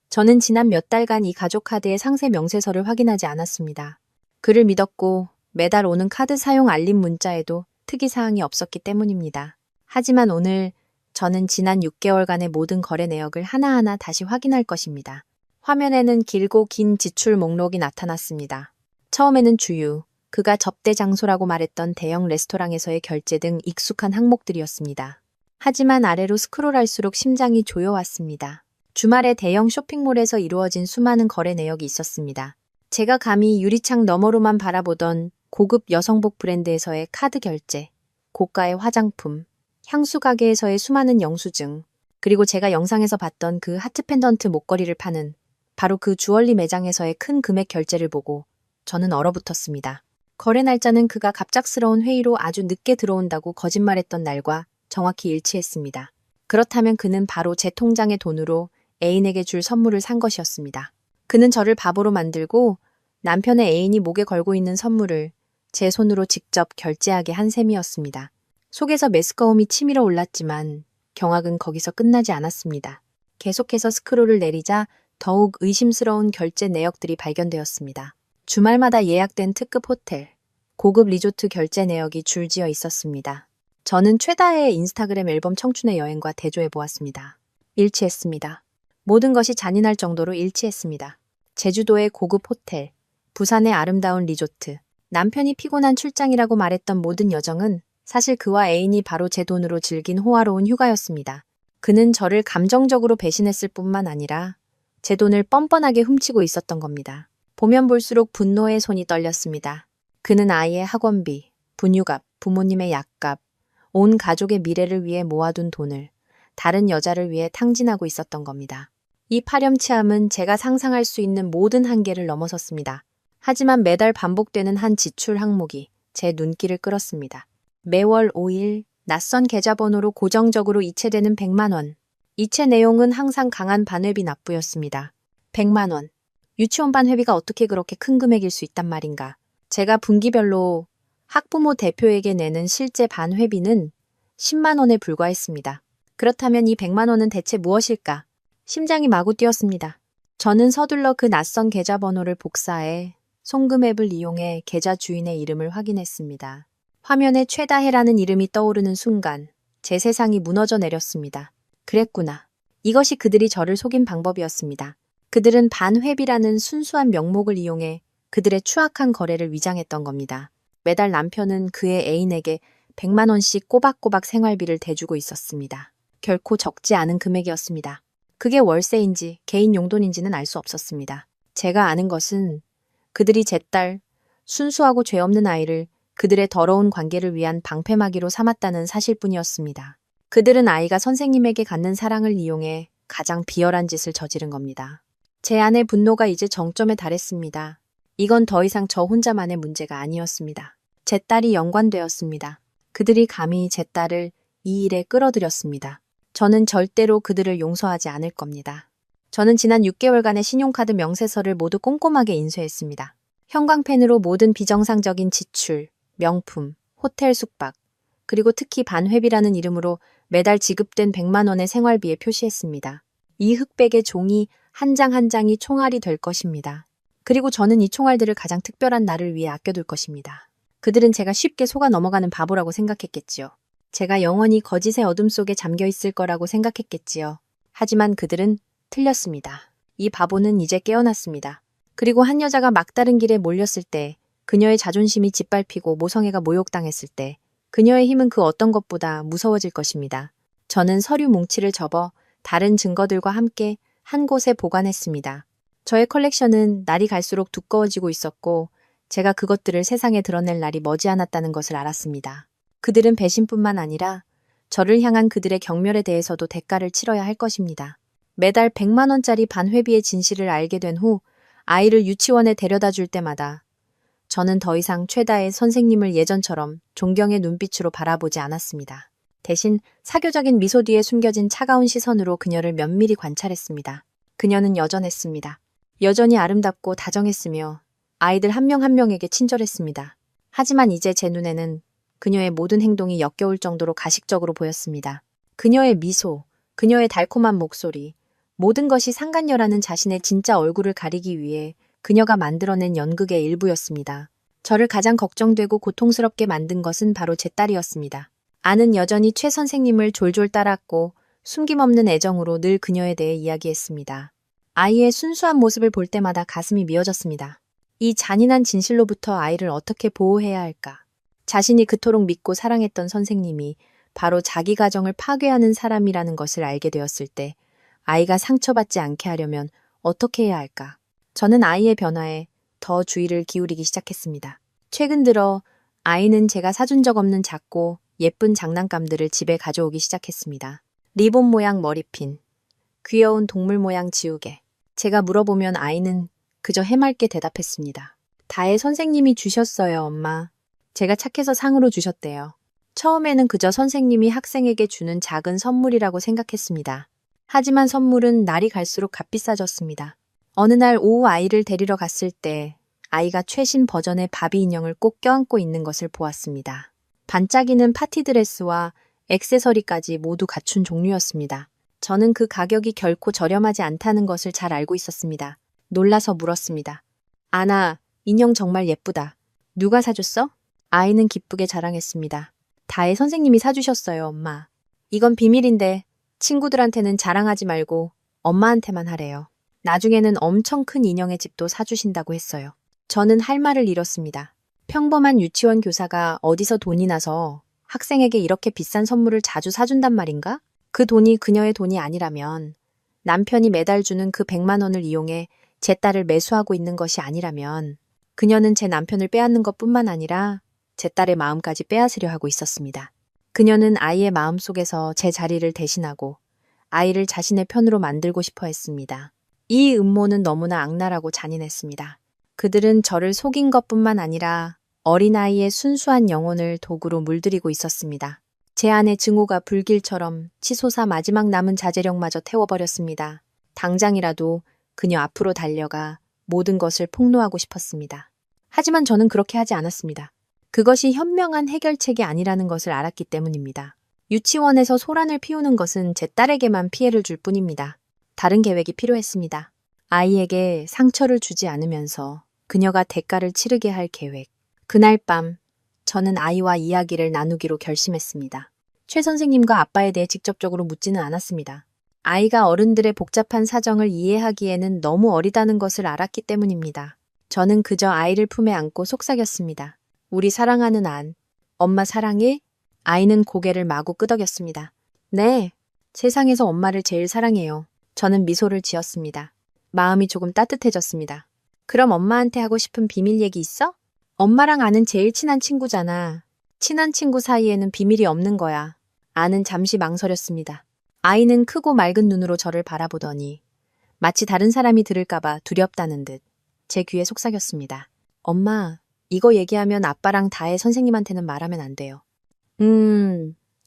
저는 지난 몇 달간 이 가족 카드의 상세 명세서를 확인하지 않았습니다. 그를 믿었고 매달 오는 카드 사용 알림 문자에도 특이사항이 없었기 때문입니다. 하지만 오늘 저는 지난 6개월간의 모든 거래 내역을 하나하나 다시 확인할 것입니다. 화면에는 길고 긴 지출 목록이 나타났습니다. 처음에는 주유, 그가 접대 장소라고 말했던 대형 레스토랑에서의 결제 등 익숙한 항목들이었습니다. 하지만 아래로 스크롤할수록 심장이 조여왔습니다. 주말에 대형 쇼핑몰에서 이루어진 수많은 거래 내역이 있었습니다. 제가 감히 유리창 너머로만 바라보던 고급 여성복 브랜드에서의 카드 결제, 고가의 화장품, 향수 가게에서의 수많은 영수증, 그리고 제가 영상에서 봤던 그 하트 펜던트 목걸이를 파는 바로 그 주얼리 매장에서의 큰 금액 결제를 보고 저는 얼어붙었습니다. 거래 날짜는 그가 갑작스러운 회의로 아주 늦게 들어온다고 거짓말했던 날과 정확히 일치했습니다. 그렇다면 그는 바로 제 통장의 돈으로 애인에게 줄 선물을 산 것이었습니다. 그는 저를 바보로 만들고 남편의 애인이 목에 걸고 있는 선물을 제 손으로 직접 결제하게 한 셈이었습니다. 속에서 메스꺼움이 치밀어 올랐지만 경악은 거기서 끝나지 않았습니다. 계속해서 스크롤을 내리자 더욱 의심스러운 결제 내역들이 발견되었습니다. 주말마다 예약된 특급 호텔, 고급 리조트 결제 내역이 줄지어 있었습니다. 저는 최다의 인스타그램 앨범 청춘의 여행과 대조해 보았습니다. 일치했습니다. 모든 것이 잔인할 정도로 일치했습니다. 제주도의 고급 호텔, 부산의 아름다운 리조트, 남편이 피곤한 출장이라고 말했던 모든 여정은 사실 그와 애인이 바로 제 돈으로 즐긴 호화로운 휴가였습니다. 그는 저를 감정적으로 배신했을 뿐만 아니라 제 돈을 뻔뻔하게 훔치고 있었던 겁니다. 보면 볼수록 분노의 손이 떨렸습니다. 그는 아이의 학원비, 분유값, 부모님의 약값, 온 가족의 미래를 위해 모아둔 돈을 다른 여자를 위해 탕진하고 있었던 겁니다. 이 파렴치함은 제가 상상할 수 있는 모든 한계를 넘어섰습니다. 하지만 매달 반복되는 한 지출 항목이 제 눈길을 끌었습니다. 매월 5일 낯선 계좌번호로 고정적으로 이체되는 100만 원. 이체 내용은 항상 강한 반회비 납부였습니다. 100만 원. 유치원 반 회비가 어떻게 그렇게 큰 금액일 수 있단 말인가. 제가 분기별로 학부모 대표에게 내는 실제 반회비는 10만 원에 불과했습니다. 그렇다면 이 100만 원은 대체 무엇일까? 심장이 마구 뛰었습니다. 저는 서둘러 그 낯선 계좌번호를 복사해 송금 앱을 이용해 계좌 주인의 이름을 확인했습니다. 화면에 최다혜라는 이름이 떠오르는 순간 제 세상이 무너져 내렸습니다. 그랬구나. 이것이 그들이 저를 속인 방법이었습니다. 그들은 반회비라는 순수한 명목을 이용해 그들의 추악한 거래를 위장했던 겁니다. 매달 남편은 그의 애인에게 100만 원씩 꼬박꼬박 생활비를 대주고 있었습니다. 결코 적지 않은 금액이었습니다. 그게 월세인지 개인 용돈인지는 알 수 없었습니다. 제가 아는 것은 그들이 제 딸, 순수하고 죄 없는 아이를 그들의 더러운 관계를 위한 방패막이로 삼았다는 사실뿐이었습니다. 그들은 아이가 선생님에게 갖는 사랑을 이용해 가장 비열한 짓을 저지른 겁니다. 제 안의 분노가 이제 정점에 달했습니다. 이건 더 이상 저 혼자만의 문제가 아니었습니다. 제 딸이 연관되었습니다. 그들이 감히 제 딸을 이 일에 끌어들였습니다. 저는 절대로 그들을 용서하지 않을 겁니다. 저는 지난 6개월간의 신용카드 명세서를 모두 꼼꼼하게 인쇄했습니다. 형광펜으로 모든 비정상적인 지출, 명품, 호텔 숙박, 그리고 특히 반회비라는 이름으로 매달 지급된 100만 원의 생활비에 표시했습니다. 이 흑백의 종이 한 장 한 장이 총알이 될 것입니다. 그리고 저는 이 총알들을 가장 특별한 날을 위해 아껴둘 것입니다. 그들은 제가 쉽게 속아 넘어가는 바보라고 생각했겠지요. 제가 영원히 거짓의 어둠 속에 잠겨 있을 거라고 생각했겠지요. 하지만 그들은 틀렸습니다. 이 바보는 이제 깨어났습니다. 그리고 한 여자가 막다른 길에 몰렸을 때, 그녀의 자존심이 짓밟히고 모성애가 모욕당했을 때, 그녀의 힘은 그 어떤 것보다 무서워질 것입니다. 저는 서류 뭉치를 접어 다른 증거들과 함께 한 곳에 보관했습니다. 저의 컬렉션은 날이 갈수록 두꺼워지고 있었고, 제가 그것들을 세상에 드러낼 날이 머지않았다는 것을 알았습니다. 그들은 배신뿐만 아니라 저를 향한 그들의 경멸에 대해서도 대가를 치러야 할 것입니다. 매달 100만 원짜리 반회비의 진실을 알게 된 후 아이를 유치원에 데려다 줄 때마다 저는 더 이상 최다의 선생님을 예전처럼 존경의 눈빛으로 바라보지 않았습니다. 대신 사교적인 미소 뒤에 숨겨진 차가운 시선으로 그녀를 면밀히 관찰했습니다. 그녀는 여전했습니다. 여전히 아름답고 다정했으며 아이들 한 명 한 명에게 친절했습니다. 하지만 이제 제 눈에는 그녀의 모든 행동이 역겨울 정도로 가식적으로 보였습니다. 그녀의 미소, 그녀의 달콤한 목소리, 모든 것이 상간녀라는 자신의 진짜 얼굴을 가리기 위해 그녀가 만들어낸 연극의 일부였습니다. 저를 가장 걱정되고 고통스럽게 만든 것은 바로 제 딸이었습니다. 아는 여전히 최 선생님을 졸졸 따랐고 숨김없는 애정으로 늘 그녀에 대해 이야기했습니다. 아이의 순수한 모습을 볼 때마다 가슴이 미어졌습니다. 이 잔인한 진실로부터 아이를 어떻게 보호해야 할까? 자신이 그토록 믿고 사랑했던 선생님이 바로 자기 가정을 파괴하는 사람이라는 것을 알게 되었을 때 아이가 상처받지 않게 하려면 어떻게 해야 할까? 저는 아이의 변화에 더 주의를 기울이기 시작했습니다. 최근 들어 아이는 제가 사준 적 없는 작고 예쁜 장난감들을 집에 가져오기 시작했습니다. 리본 모양 머리핀, 귀여운 동물 모양 지우개. 제가 물어보면 아이는 그저 해맑게 대답했습니다. 다혜 선생님이 주셨어요, 엄마. 제가 착해서 상으로 주셨대요. 처음에는 그저 선생님이 학생에게 주는 작은 선물이라고 생각했습니다. 하지만 선물은 날이 갈수록 값비싸졌습니다. 어느 날 오후 아이를 데리러 갔을 때 아이가 최신 버전의 바비 인형을 꼭 껴안고 있는 것을 보았습니다. 반짝이는 파티 드레스와 액세서리까지 모두 갖춘 종류였습니다. 저는 그 가격이 결코 저렴하지 않다는 것을 잘 알고 있었습니다. 놀라서 물었습니다. 아나, 인형 정말 예쁘다. 누가 사줬어? 아이는 기쁘게 자랑했습니다. 다혜 선생님이 사주셨어요, 엄마. 이건 비밀인데 친구들한테는 자랑하지 말고 엄마한테만 하래요. 나중에는 엄청 큰 인형의 집도 사주신다고 했어요. 저는 할 말을 잃었습니다. 평범한 유치원 교사가 어디서 돈이 나서 학생에게 이렇게 비싼 선물을 자주 사준단 말인가? 그 돈이 그녀의 돈이 아니라면, 남편이 매달 주는 그 100만 원을 이용해 제 딸을 매수하고 있는 것이 아니라면, 그녀는 제 남편을 빼앗는 것뿐만 아니라 제 딸의 마음까지 빼앗으려 하고 있었습니다. 그녀는 아이의 마음속에서 제 자리를 대신하고 아이를 자신의 편으로 만들고 싶어 했습니다. 이 음모는 너무나 악랄하고 잔인했습니다. 그들은 저를 속인 것뿐만 아니라 어린아이의 순수한 영혼을 도구로 물들이고 있었습니다. 제 안의 증오가 불길처럼 치솟아 마지막 남은 자제력마저 태워버렸습니다. 당장이라도 그녀 앞으로 달려가 모든 것을 폭로하고 싶었습니다. 하지만 저는 그렇게 하지 않았습니다. 그것이 현명한 해결책이 아니라는 것을 알았기 때문입니다. 유치원에서 소란을 피우는 것은 제 딸에게만 피해를 줄 뿐입니다. 다른 계획이 필요했습니다. 아이에게 상처를 주지 않으면서 그녀가 대가를 치르게 할 계획. 그날 밤 저는 아이와 이야기를 나누기로 결심했습니다. 최 선생님과 아빠에 대해 직접적으로 묻지는 않았습니다. 아이가 어른들의 복잡한 사정을 이해하기에는 너무 어리다는 것을 알았기 때문입니다. 저는 그저 아이를 품에 안고 속삭였습니다. 우리 사랑하는 안, 엄마 사랑해? 아이는 고개를 마구 끄덕였습니다. 네, 세상에서 엄마를 제일 사랑해요. 저는 미소를 지었습니다. 마음이 조금 따뜻해졌습니다. 그럼 엄마한테 하고 싶은 비밀 얘기 있어? 엄마랑 아는 제일 친한 친구잖아. 친한 친구 사이에는 비밀이 없는 거야. 아는 잠시 망설였습니다. 아이는 크고 맑은 눈으로 저를 바라보더니 마치 다른 사람이 들을까봐 두렵다는 듯 제 귀에 속삭였습니다. 엄마, 이거 얘기하면 아빠랑 다혜 선생님한테는 말하면 안 돼요.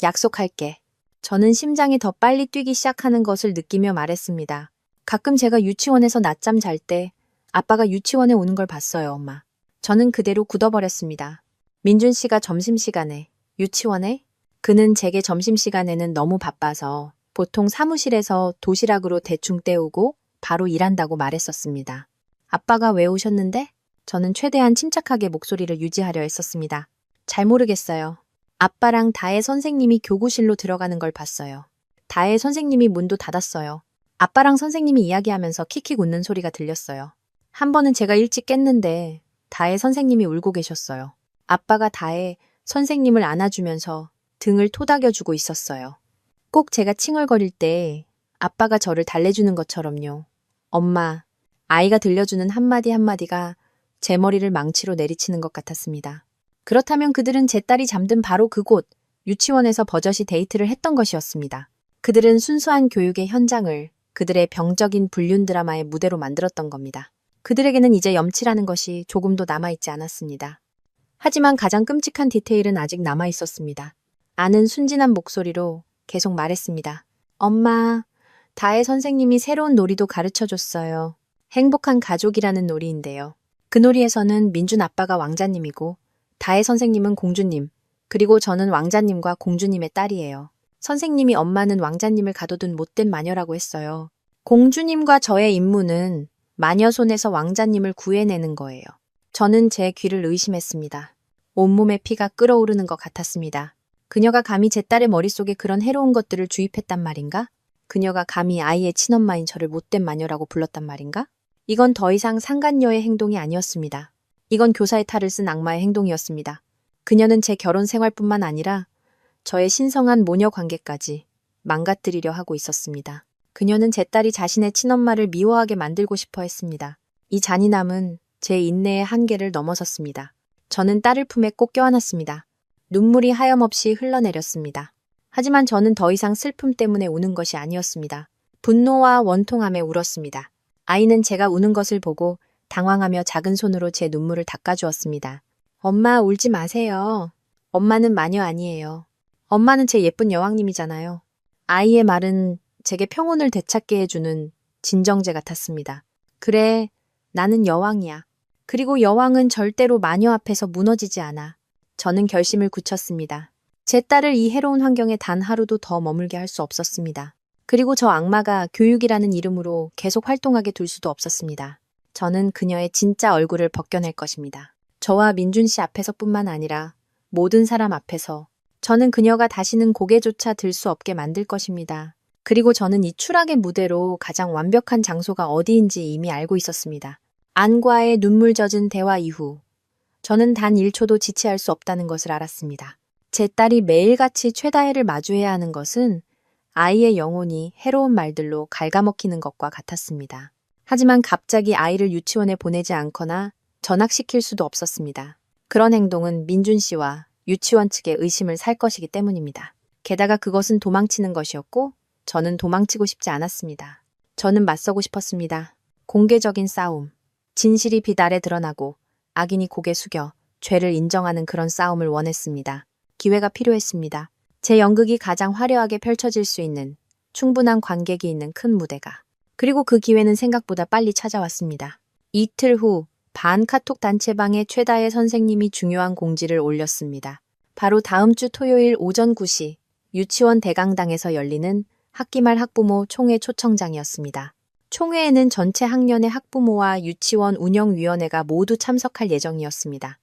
약속할게. 저는 심장이 더 빨리 뛰기 시작하는 것을 느끼며 말했습니다. 가끔 제가 유치원에서 낮잠 잘 때 아빠가 유치원에 오는 걸 봤어요, 엄마. 저는 그대로 굳어버렸습니다. 민준 씨가 점심시간에 유치원에? 그는 제게 점심시간에는 너무 바빠서 보통 사무실에서 도시락으로 대충 때우고 바로 일한다고 말했었습니다. 아빠가 왜 오셨는데? 저는 최대한 침착하게 목소리를 유지하려 했었습니다. 잘 모르겠어요. 아빠랑 다혜 선생님이 교구실로 들어가는 걸 봤어요. 다혜 선생님이 문도 닫았어요. 아빠랑 선생님이 이야기하면서 킥킥 웃는 소리가 들렸어요. 한 번은 제가 일찍 깼는데 다혜 선생님이 울고 계셨어요. 아빠가 다혜 선생님을 안아주면서 등을 토닥여주고 있었어요. 꼭 제가 칭얼거릴 때 아빠가 저를 달래주는 것처럼요. 엄마, 아이가 들려주는 한마디 한마디가 제 머리를 망치로 내리치는 것 같았습니다. 그렇다면 그들은 제 딸이 잠든 바로 그곳, 유치원에서 버젓이 데이트를 했던 것이었습니다. 그들은 순수한 교육의 현장을 그들의 병적인 불륜 드라마의 무대로 만들었던 겁니다. 그들에게는 이제 염치라는 것이 조금도 남아있지 않았습니다. 하지만 가장 끔찍한 디테일은 아직 남아있었습니다. 아는 순진한 목소리로 계속 말했습니다. 엄마, 다혜 선생님이 새로운 놀이도 가르쳐줬어요. 행복한 가족이라는 놀이인데요. 그 놀이에서는 민준 아빠가 왕자님이고 다혜 선생님은 공주님, 그리고 저는 왕자님과 공주님의 딸이에요. 선생님이 엄마는 왕자님을 가둬둔 못된 마녀라고 했어요. 공주님과 저의 임무는 마녀 손에서 왕자님을 구해내는 거예요. 저는 제 귀를 의심했습니다. 온몸에 피가 끓어오르는 것 같았습니다. 그녀가 감히 제 딸의 머릿속에 그런 해로운 것들을 주입했단 말인가? 그녀가 감히 아이의 친엄마인 저를 못된 마녀라고 불렀단 말인가? 이건 더 이상 상간녀의 행동이 아니었습니다. 이건 교사의 탈을 쓴 악마의 행동이었습니다. 그녀는 제 결혼 생활뿐만 아니라 저의 신성한 모녀 관계까지 망가뜨리려 하고 있었습니다. 그녀는 제 딸이 자신의 친엄마를 미워하게 만들고 싶어 했습니다. 이 잔인함은 제 인내의 한계를 넘어섰습니다. 저는 딸을 품에 꼭 껴안았습니다. 눈물이 하염없이 흘러내렸습니다. 하지만 저는 더 이상 슬픔 때문에 우는 것이 아니었습니다. 분노와 원통함에 울었습니다. 아이는 제가 우는 것을 보고 당황하며 작은 손으로 제 눈물을 닦아주었습니다. 엄마, 울지 마세요. 엄마는 마녀 아니에요. 엄마는 제 예쁜 여왕님이잖아요. 아이의 말은 제게 평온을 되찾게 해주는 진정제 같았습니다. 그래, 나는 여왕이야. 그리고 여왕은 절대로 마녀 앞에서 무너지지 않아. 저는 결심을 굳혔습니다. 제 딸을 이 해로운 환경에 단 하루도 더 머물게 할 수 없었습니다. 그리고 저 악마가 교육이라는 이름으로 계속 활동하게 둘 수도 없었습니다. 저는 그녀의 진짜 얼굴을 벗겨낼 것입니다. 저와 민준 씨 앞에서뿐만 아니라 모든 사람 앞에서 저는 그녀가 다시는 고개조차 들 수 없게 만들 것입니다. 그리고 저는 이 추락의 무대로 가장 완벽한 장소가 어디인지 이미 알고 있었습니다. 안과의 눈물 젖은 대화 이후 저는 단 1초도 지체할 수 없다는 것을 알았습니다. 제 딸이 매일같이 최다혜를 마주해야 하는 것은 아이의 영혼이 해로운 말들로 갉아먹히는 것과 같았습니다. 하지만 갑자기 아이를 유치원에 보내지 않거나 전학시킬 수도 없었습니다. 그런 행동은 민준 씨와 유치원 측의 의심을 살 것이기 때문입니다. 게다가 그것은 도망치는 것이었고 저는 도망치고 싶지 않았습니다. 저는 맞서고 싶었습니다. 공개적인 싸움, 진실이 빛 아래 드러나고 악인이 고개 숙여 죄를 인정하는 그런 싸움을 원했습니다. 기회가 필요했습니다. 제 연극이 가장 화려하게 펼쳐질 수 있는 충분한 관객이 있는 큰 무대가. 그리고 그 기회는 생각보다 빨리 찾아왔습니다. 이틀 후 반 카톡 단체방에 최다혜 선생님이 중요한 공지를 올렸습니다. 바로 다음 주 토요일 오전 9시 유치원 대강당에서 열리는 학기말 학부모 총회 초청장이었습니다. 총회에는 전체 학년의 학부모와 유치원 운영위원회가 모두 참석할 예정이었습니다.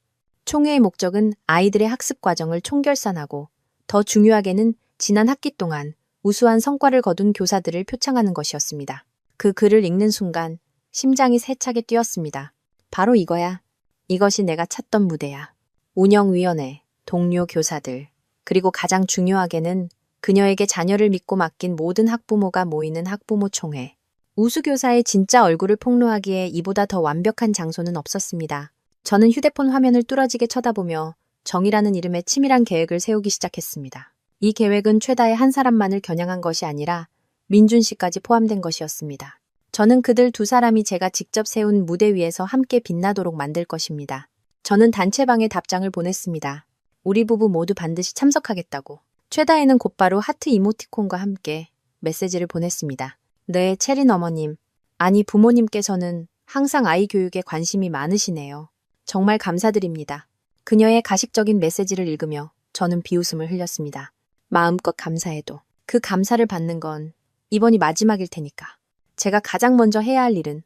총회의 목적은 아이들의 학습 과정을 총결산하고 더 중요하게는 지난 학기 동안 우수한 성과를 거둔 교사들을 표창하는 것이었습니다. 그 글을 읽는 순간 심장이 세차게 뛰었습니다. 바로 이거야. 이것이 내가 찾던 무대야. 운영위원회, 동료 교사들, 그리고 가장 중요하게는 그녀에게 자녀를 믿고 맡긴 모든 학부모가 모이는 학부모 총회. 우수교사의 진짜 얼굴을 폭로하기에 이보다 더 완벽한 장소는 없었습니다. 저는 휴대폰 화면을 뚫어지게 쳐다보며 정이라는 이름의 치밀한 계획을 세우기 시작했습니다. 이 계획은 최다의 한 사람만을 겨냥한 것이 아니라 민준 씨까지 포함된 것이었습니다. 저는 그들 두 사람이 제가 직접 세운 무대 위에서 함께 빛나도록 만들 것입니다. 저는 단체방에 답장을 보냈습니다. 우리 부부 모두 반드시 참석하겠다고. 최다혜는 곧바로 하트 이모티콘과 함께 메시지를 보냈습니다. 네, 채린 어머님. 아니, 부모님께서는 항상 아이 교육에 관심이 많으시네요. 정말 감사드립니다. 그녀의 가식적인 메시지를 읽으며 저는 비웃음을 흘렸습니다. 마음껏 감사해도 그 감사를 받는 건 이번이 마지막일 테니까. 제가 가장 먼저 해야 할 일은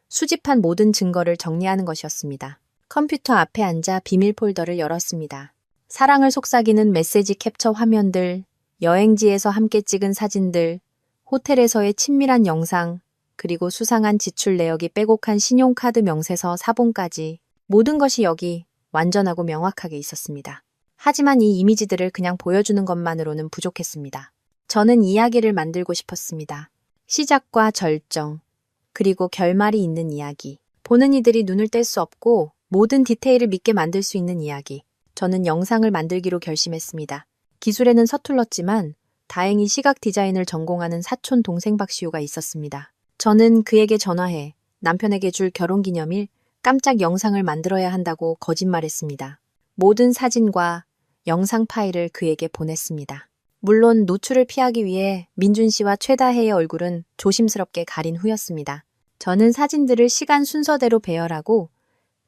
수집한 모든 증거를 정리하는 것이었습니다. 컴퓨터 앞에 앉아 비밀 폴더를 열었습니다. 사랑을 속삭이는 메시지 캡처 화면들, 여행지에서 함께 찍은 사진들, 호텔에서의 친밀한 영상, 그리고 수상한 지출 내역이 빼곡한 신용카드 명세서 사본까지 모든 것이 여기 완전하고 명확하게 있었습니다. 하지만 이 이미지들을 그냥 보여주는 것만으로는 부족했습니다. 저는 이야기를 만들고 싶었습니다. 시작과 절정, 그리고 결말이 있는 이야기. 보는 이들이 눈을 뗄 수 없고 모든 디테일을 믿게 만들 수 있는 이야기. 저는 영상을 만들기로 결심했습니다. 기술에는 서툴렀지만 다행히 시각 디자인을 전공하는 사촌 동생 박시우가 있었습니다. 저는 그에게 전화해 남편에게 줄 결혼기념일 깜짝 영상을 만들어야 한다고 거짓말했습니다. 모든 사진과 영상 파일을 그에게 보냈습니다. 물론 노출을 피하기 위해 민준 씨와 최다혜의 얼굴은 조심스럽게 가린 후였습니다. 저는 사진들을 시간 순서대로 배열하고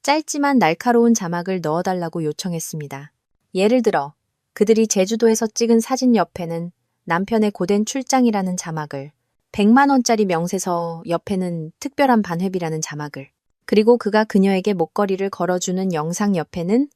짧지만 날카로운 자막을 넣어달라고 요청했습니다. 예를 들어 그들이 제주도에서 찍은 사진 옆에는 남편의 고된 출장이라는 자막을, 100만 원짜리 명세서 옆에는 특별한 반회비라는 자막을, 그리고 그가 그녀에게 목걸이를 걸어주는 영상 옆에는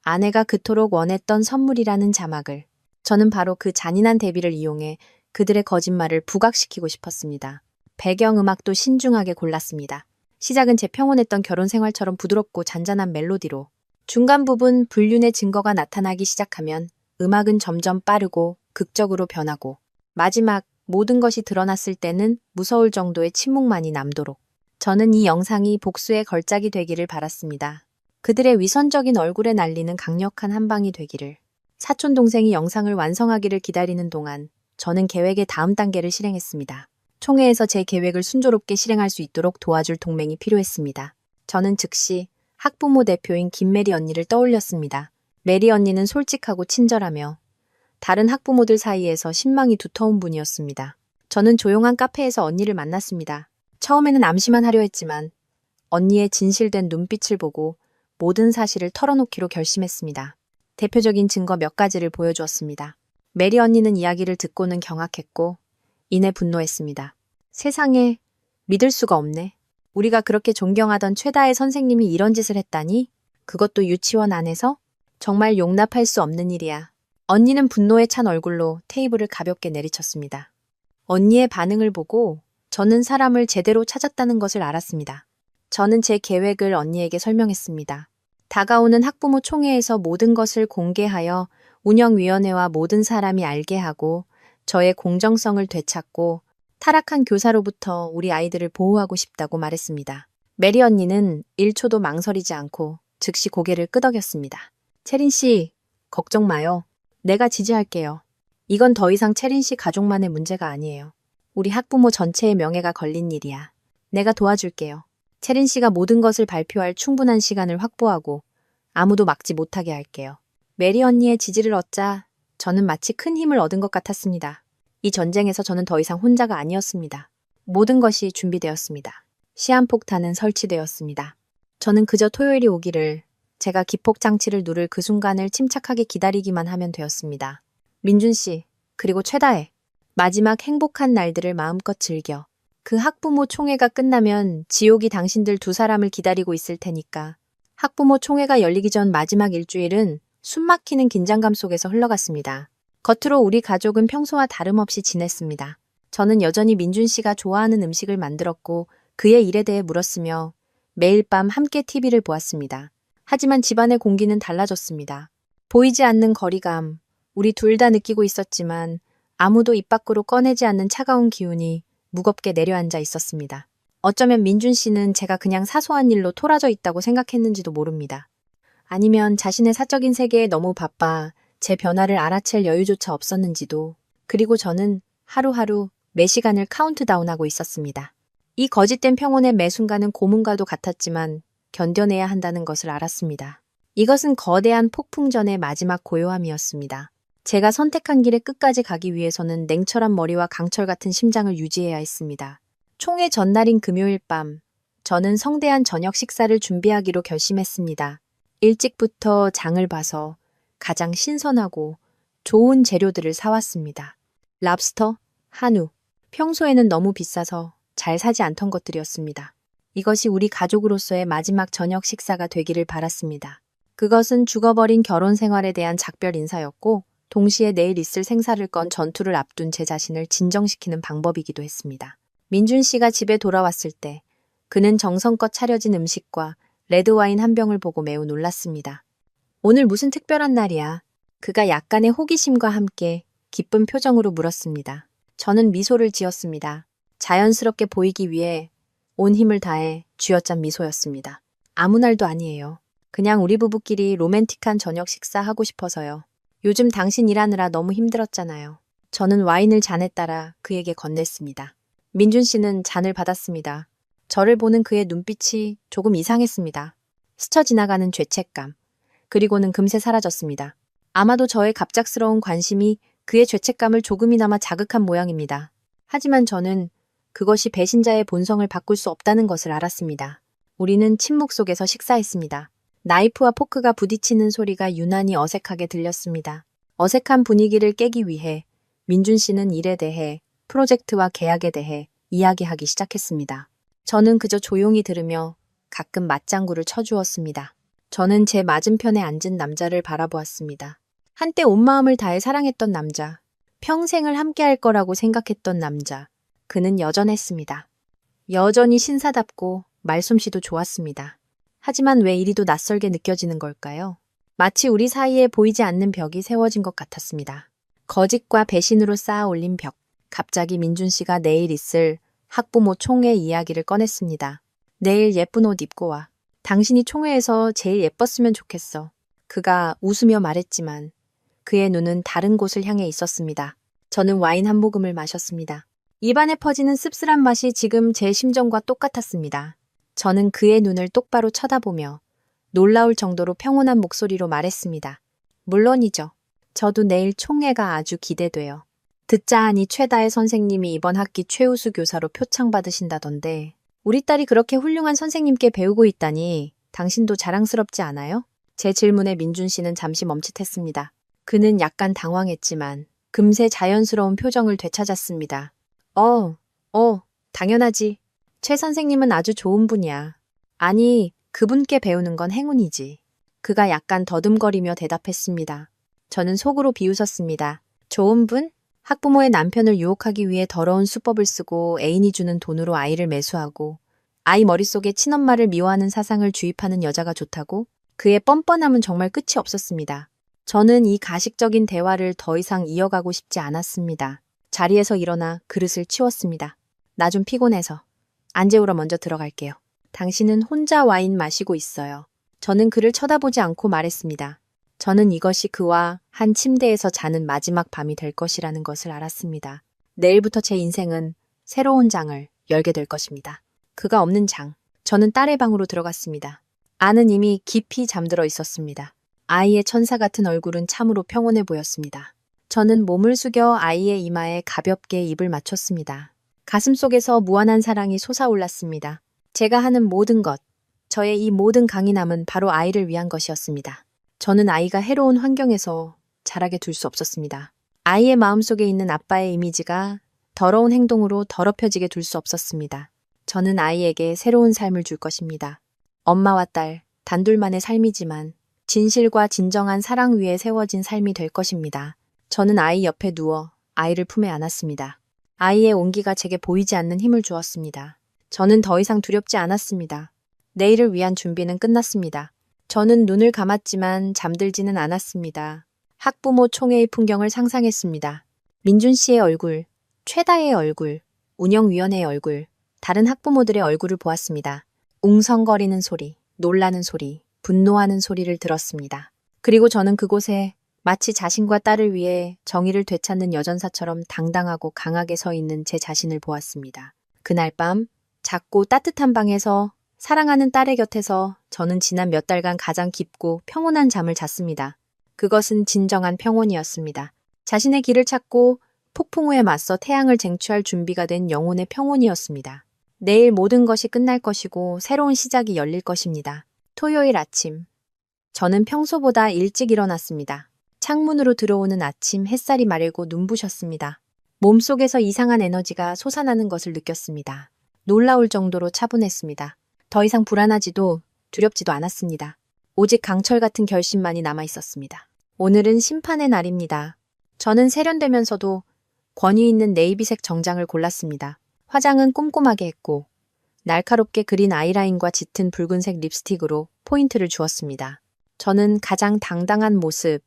아내가 그토록 원했던 선물이라는 자막을. 저는 바로 그 잔인한 대비를 이용해 그들의 거짓말을 부각시키고 싶었습니다. 배경음악도 신중하게 골랐습니다. 시작은 제 평온했던 결혼 생활처럼 부드럽고 잔잔한 멜로디로, 중간 부분 불륜의 증거가 나타나기 시작하면 음악은 점점 빠르고 극적으로 변하고, 마지막 모든 것이 드러났을 때는 무서울 정도의 침묵만이 남도록. 저는 이 영상이 복수의 걸작이 되기를 바랐습니다. 그들의 위선적인 얼굴에 날리는 강력한 한 방이 되기를. 사촌 동생이 영상을 완성하기를 기다리는 동안 저는 계획의 다음 단계를 실행했습니다. 총회에서 제 계획을 순조롭게 실행할 수 있도록 도와줄 동맹이 필요했습니다. 저는 즉시 학부모 대표인 김메리 언니를 떠올렸습니다. 메리 언니는 솔직하고 친절하며 다른 학부모들 사이에서 신망이 두터운 분이었습니다. 저는 조용한 카페에서 언니를 만났습니다. 처음에는 암시만 하려 했지만 언니의 진실된 눈빛을 보고 모든 사실을 털어놓기로 결심했습니다. 대표적인 증거 몇 가지를 보여주었습니다. 메리 언니는 이야기를 듣고는 경악했고 이내 분노했습니다. 세상에, 믿을 수가 없네. 우리가 그렇게 존경하던 최다혜 선생님이 이런 짓을 했다니? 그것도 유치원 안에서? 정말 용납할 수 없는 일이야. 언니는 분노에 찬 얼굴로 테이블을 가볍게 내리쳤습니다. 언니의 반응을 보고 저는 사람을 제대로 찾았다는 것을 알았습니다. 저는 제 계획을 언니에게 설명했습니다. 다가오는 학부모 총회에서 모든 것을 공개하여 운영위원회와 모든 사람이 알게 하고 저의 공정성을 되찾고 타락한 교사로부터 우리 아이들을 보호하고 싶다고 말했습니다. 메리 언니는 1초도 망설이지 않고 즉시 고개를 끄덕였습니다. 채린 씨, 걱정 마요. 내가 지지할게요. 이건 더 이상 채린 씨 가족만의 문제가 아니에요. 우리 학부모 전체의 명예가 걸린 일이야. 내가 도와줄게요. 채린 씨가 모든 것을 발표할 충분한 시간을 확보하고 아무도 막지 못하게 할게요. 메리 언니의 지지를 얻자 저는 마치 큰 힘을 얻은 것 같았습니다. 이 전쟁에서 저는 더 이상 혼자가 아니었습니다. 모든 것이 준비되었습니다. 시한폭탄은 설치되었습니다. 저는 그저 토요일이 오기를, 제가 기폭장치를 누를 그 순간을 침착하게 기다리기만 하면 되었습니다. 민준 씨, 그리고 최다혜. 마지막 행복한 날들을 마음껏 즐겨. 그 학부모 총회가 끝나면 지옥이 당신들 두 사람을 기다리고 있을 테니까. 학부모 총회가 열리기 전 마지막 일주일은 숨막히는 긴장감 속에서 흘러갔습니다. 겉으로 우리 가족은 평소와 다름없이 지냈습니다. 저는 여전히 민준 씨가 좋아하는 음식을 만들었고 그의 일에 대해 물었으며 매일 밤 함께 TV를 보았습니다. 하지만 집안의 공기는 달라졌습니다. 보이지 않는 거리감, 우리 둘 다 느끼고 있었지만 아무도 입 밖으로 꺼내지 않는 차가운 기운이 무겁게 내려앉아 있었습니다. 어쩌면 민준 씨는 제가 그냥 사소한 일로 토라져 있다고 생각했는지도 모릅니다. 아니면 자신의 사적인 세계에 너무 바빠 제 변화를 알아챌 여유조차 없었는지도. 그리고 저는 하루하루 매 시간을 카운트다운하고 있었습니다. 이 거짓된 평온의 매 순간은 고문과도 같았지만 견뎌내야 한다는 것을 알았습니다. 이것은 거대한 폭풍전의 마지막 고요함이었습니다. 제가 선택한 길의 끝까지 가기 위해서는 냉철한 머리와 강철 같은 심장을 유지해야 했습니다. 총회 전날인 금요일 밤, 저는 성대한 저녁 식사를 준비하기로 결심했습니다. 일찍부터 장을 봐서 가장 신선하고 좋은 재료들을 사왔습니다. 랍스터, 한우. 평소에는 너무 비싸서 잘 사지 않던 것들이었습니다. 이것이 우리 가족으로서의 마지막 저녁 식사가 되기를 바랐습니다. 그것은 죽어버린 결혼 생활에 대한 작별 인사였고 동시에 내일 있을 생사를 건 전투를 앞둔 제 자신을 진정시키는 방법이기도 했습니다. 민준 씨가 집에 돌아왔을 때 그는 정성껏 차려진 음식과 레드와인 한 병을 보고 매우 놀랐습니다. 오늘 무슨 특별한 날이야? 그가 약간의 호기심과 함께 기쁜 표정으로 물었습니다. 저는 미소를 지었습니다. 자연스럽게 보이기 위해 온 힘을 다해 쥐어짠 미소였습니다. 아무 날도 아니에요. 그냥 우리 부부끼리 로맨틱한 저녁 식사하고 싶어서요. 요즘 당신 일하느라 너무 힘들었잖아요. 저는 와인을 잔에 따라 그에게 건넸습니다. 민준 씨는 잔을 받았습니다. 저를 보는 그의 눈빛이 조금 이상했습니다. 스쳐 지나가는 죄책감. 그리고는 금세 사라졌습니다. 아마도 저의 갑작스러운 관심이 그의 죄책감을 조금이나마 자극한 모양입니다. 하지만 저는 그것이 배신자의 본성을 바꿀 수 없다는 것을 알았습니다. 우리는 침묵 속에서 식사했습니다. 나이프와 포크가 부딪히는 소리가 유난히 어색하게 들렸습니다. 어색한 분위기를 깨기 위해 민준 씨는 일에 대해, 프로젝트와 계약에 대해 이야기하기 시작했습니다. 저는 그저 조용히 들으며 가끔 맞장구를 쳐주었습니다. 저는 제 맞은편에 앉은 남자를 바라보았습니다. 한때 온 마음을 다해 사랑했던 남자, 평생을 함께할 거라고 생각했던 남자. 그는 여전했습니다. 여전히 신사답고 말솜씨도 좋았습니다. 하지만 왜 이리도 낯설게 느껴지는 걸까요? 마치 우리 사이에 보이지 않는 벽이 세워진 것 같았습니다. 거짓과 배신으로 쌓아 올린 벽. 갑자기 민준 씨가 내일 있을 학부모 총회 이야기를 꺼냈습니다. 내일 예쁜 옷 입고 와. 당신이 총회에서 제일 예뻤으면 좋겠어. 그가 웃으며 말했지만 그의 눈은 다른 곳을 향해 있었습니다. 저는 와인 한 모금을 마셨습니다. 입안에 퍼지는 씁쓸한 맛이 지금 제 심정과 똑같았습니다. 저는 그의 눈을 똑바로 쳐다보며 놀라울 정도로 평온한 목소리로 말했습니다. 물론이죠. 저도 내일 총회가 아주 기대돼요. 듣자 하니 최다혜 선생님이 이번 학기 최우수 교사로 표창 받으신다던데 우리 딸이 그렇게 훌륭한 선생님께 배우고 있다니 당신도 자랑스럽지 않아요? 제 질문에 민준 씨는 잠시 멈칫했습니다. 그는 약간 당황했지만 금세 자연스러운 표정을 되찾았습니다. 당연하지. 최 선생님은 아주 좋은 분이야. 아니, 그분께 배우는 건 행운이지. 그가 약간 더듬거리며 대답했습니다. 저는 속으로 비웃었습니다. 좋은 분? 학부모의 남편을 유혹하기 위해 더러운 수법을 쓰고 애인이 주는 돈으로 아이를 매수하고 아이 머릿속에 친엄마를 미워하는 사상을 주입하는 여자가 좋다고? 그의 뻔뻔함은 정말 끝이 없었습니다. 저는 이 가식적인 대화를 더 이상 이어가고 싶지 않았습니다. 자리에서 일어나 그릇을 치웠습니다. 나 좀 피곤해서. 안 재우러 먼저 들어갈게요. 당신은 혼자 와인 마시고 있어요. 저는 그를 쳐다보지 않고 말했습니다. 저는 이것이 그와 한 침대에서 자는 마지막 밤이 될 것이라는 것을 알았습니다. 내일부터 제 인생은 새로운 장을 열게 될 것입니다. 그가 없는 장. 저는 딸의 방으로 들어갔습니다. 아는 이미 깊이 잠들어 있었습니다. 아이의 천사 같은 얼굴은 참으로 평온해 보였습니다. 저는 몸을 숙여 아이의 이마에 가볍게 입을 맞췄습니다. 가슴속에서 무한한 사랑이 솟아올랐습니다. 제가 하는 모든 것, 저의 이 모든 강인함은 바로 아이를 위한 것이었습니다. 저는 아이가 해로운 환경에서 자라게 둘 수 없었습니다. 아이의 마음속에 있는 아빠의 이미지가 더러운 행동으로 더럽혀지게 둘 수 없었습니다. 저는 아이에게 새로운 삶을 줄 것입니다. 엄마와 딸, 단둘만의 삶이지만 진실과 진정한 사랑 위에 세워진 삶이 될 것입니다. 저는 아이 옆에 누워 아이를 품에 안았습니다. 아이의 온기가 제게 보이지 않는 힘을 주었습니다. 저는 더 이상 두렵지 않았습니다. 내일을 위한 준비는 끝났습니다. 저는 눈을 감았지만 잠들지는 않았습니다. 학부모 총회의 풍경을 상상했습니다. 민준 씨의 얼굴, 최다혜의 얼굴, 운영위원회의 얼굴, 다른 학부모들의 얼굴을 보았습니다. 웅성거리는 소리, 놀라는 소리, 분노하는 소리를 들었습니다. 그리고 저는 그곳에 마치 자신과 딸을 위해 정의를 되찾는 여전사처럼 당당하고 강하게 서 있는 제 자신을 보았습니다. 그날 밤, 작고 따뜻한 방에서 사랑하는 딸의 곁에서 저는 지난 몇 달간 가장 깊고 평온한 잠을 잤습니다. 그것은 진정한 평온이었습니다. 자신의 길을 찾고 폭풍우에 맞서 태양을 쟁취할 준비가 된 영혼의 평온이었습니다. 내일 모든 것이 끝날 것이고 새로운 시작이 열릴 것입니다. 토요일 아침. 저는 평소보다 일찍 일어났습니다. 창문으로 들어오는 아침 햇살이 마르고 눈부셨습니다. 몸속에서 이상한 에너지가 솟아나는 것을 느꼈습니다. 놀라울 정도로 차분했습니다. 더 이상 불안하지도 두렵지도 않았습니다. 오직 강철 같은 결심만이 남아 있었습니다. 오늘은 심판의 날입니다. 저는 세련되면서도 권위 있는 네이비색 정장을 골랐습니다. 화장은 꼼꼼하게 했고 날카롭게 그린 아이라인과 짙은 붉은색 립스틱으로 포인트를 주었습니다. 저는 가장 당당한 모습,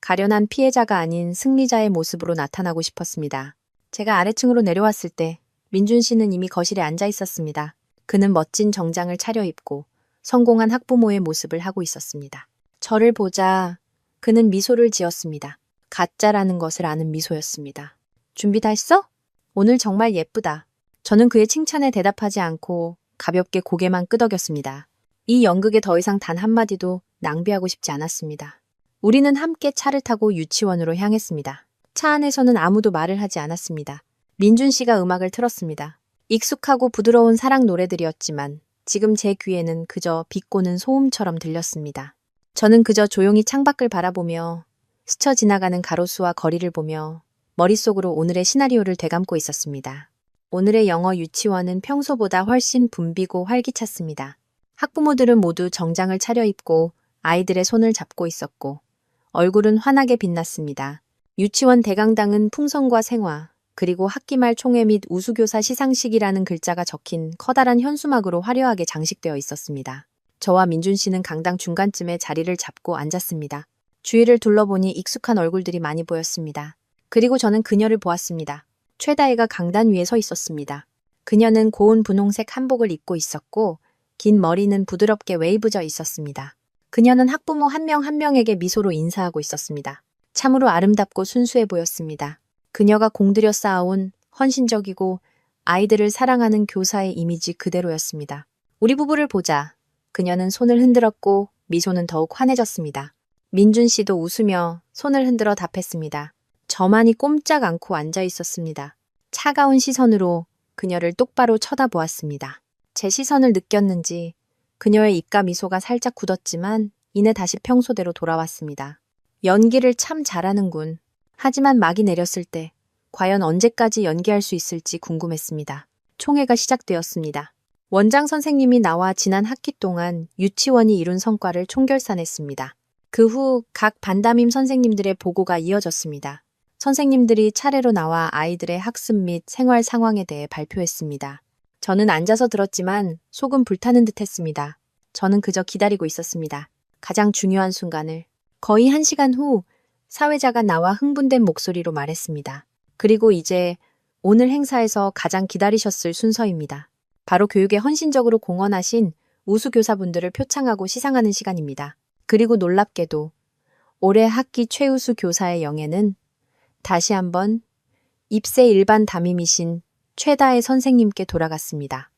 가련한 피해자가 아닌 승리자의 모습으로 나타나고 싶었습니다. 제가 아래층으로 내려왔을 때 민준 씨는 이미 거실에 앉아 있었습니다. 그는 멋진 정장을 차려입고 성공한 학부모의 모습을 하고 있었습니다. 저를 보자 그는 미소를 지었습니다. 가짜라는 것을 아는 미소였습니다. 준비 다 했어? 오늘 정말 예쁘다. 저는 그의 칭찬에 대답하지 않고 가볍게 고개만 끄덕였습니다. 이 연극에 더 이상 단 한마디도 낭비하고 싶지 않았습니다. 우리는 함께 차를 타고 유치원으로 향했습니다. 차 안에서는 아무도 말을 하지 않았습니다. 민준 씨가 음악을 틀었습니다. 익숙하고 부드러운 사랑 노래들이었지만 지금 제 귀에는 그저 비꼬는 소음처럼 들렸습니다. 저는 그저 조용히 창밖을 바라보며 스쳐 지나가는 가로수와 거리를 보며 머릿속으로 오늘의 시나리오를 되감고 있었습니다. 오늘의 영어 유치원은 평소보다 훨씬 붐비고 활기찼습니다. 학부모들은 모두 정장을 차려입고 아이들의 손을 잡고 있었고 얼굴은 환하게 빛났습니다. 유치원 대강당은 풍성과 생화, 그리고 학기말 총회 및 우수교사 시상식이라는 글자가 적힌 커다란 현수막으로 화려하게 장식되어 있었습니다. 저와 민준 씨는 강당 중간쯤에 자리를 잡고 앉았습니다. 주위를 둘러보니 익숙한 얼굴들이 많이 보였습니다. 그리고 저는 그녀를 보았습니다. 최다혜가 강단 위에 서 있었습니다. 그녀는 고운 분홍색 한복을 입고 있었고 긴 머리는 부드럽게 웨이브져 있었습니다. 그녀는 학부모 한 명 한 명에게 미소로 인사하고 있었습니다. 참으로 아름답고 순수해 보였습니다. 그녀가 공들여 쌓아온 헌신적이고 아이들을 사랑하는 교사의 이미지 그대로였습니다. 우리 부부를 보자. 그녀는 손을 흔들었고 미소는 더욱 환해졌습니다. 민준 씨도 웃으며 손을 흔들어 답했습니다. 저만이 꼼짝 않고 앉아 있었습니다. 차가운 시선으로 그녀를 똑바로 쳐다보았습니다. 제 시선을 느꼈는지 그녀의 입가 미소가 살짝 굳었지만 이내 다시 평소대로 돌아왔습니다. 연기를 참 잘하는군. 하지만 막이 내렸을 때 과연 언제까지 연기할 수 있을지 궁금했습니다. 총회가 시작되었습니다. 원장 선생님이 나와 지난 학기 동안 유치원이 이룬 성과를 총결산했습니다. 그 후 각 반담임 선생님들의 보고가 이어졌습니다. 선생님들이 차례로 나와 아이들의 학습 및 생활 상황에 대해 발표했습니다. 저는 앉아서 들었지만 속은 불타는 듯 했습니다. 저는 그저 기다리고 있었습니다. 가장 중요한 순간을. 거의 1시간 후 사회자가 나와 흥분된 목소리로 말했습니다. 그리고 이제 오늘 행사에서 가장 기다리셨을 순서입니다. 바로 교육에 헌신적으로 공헌하신 우수교사분들을 표창하고 시상하는 시간입니다. 그리고 놀랍게도 올해 학기 최우수 교사의 영예는 다시 한번 입세 일반 담임이신 최다혜 선생님께 돌아갔습니다.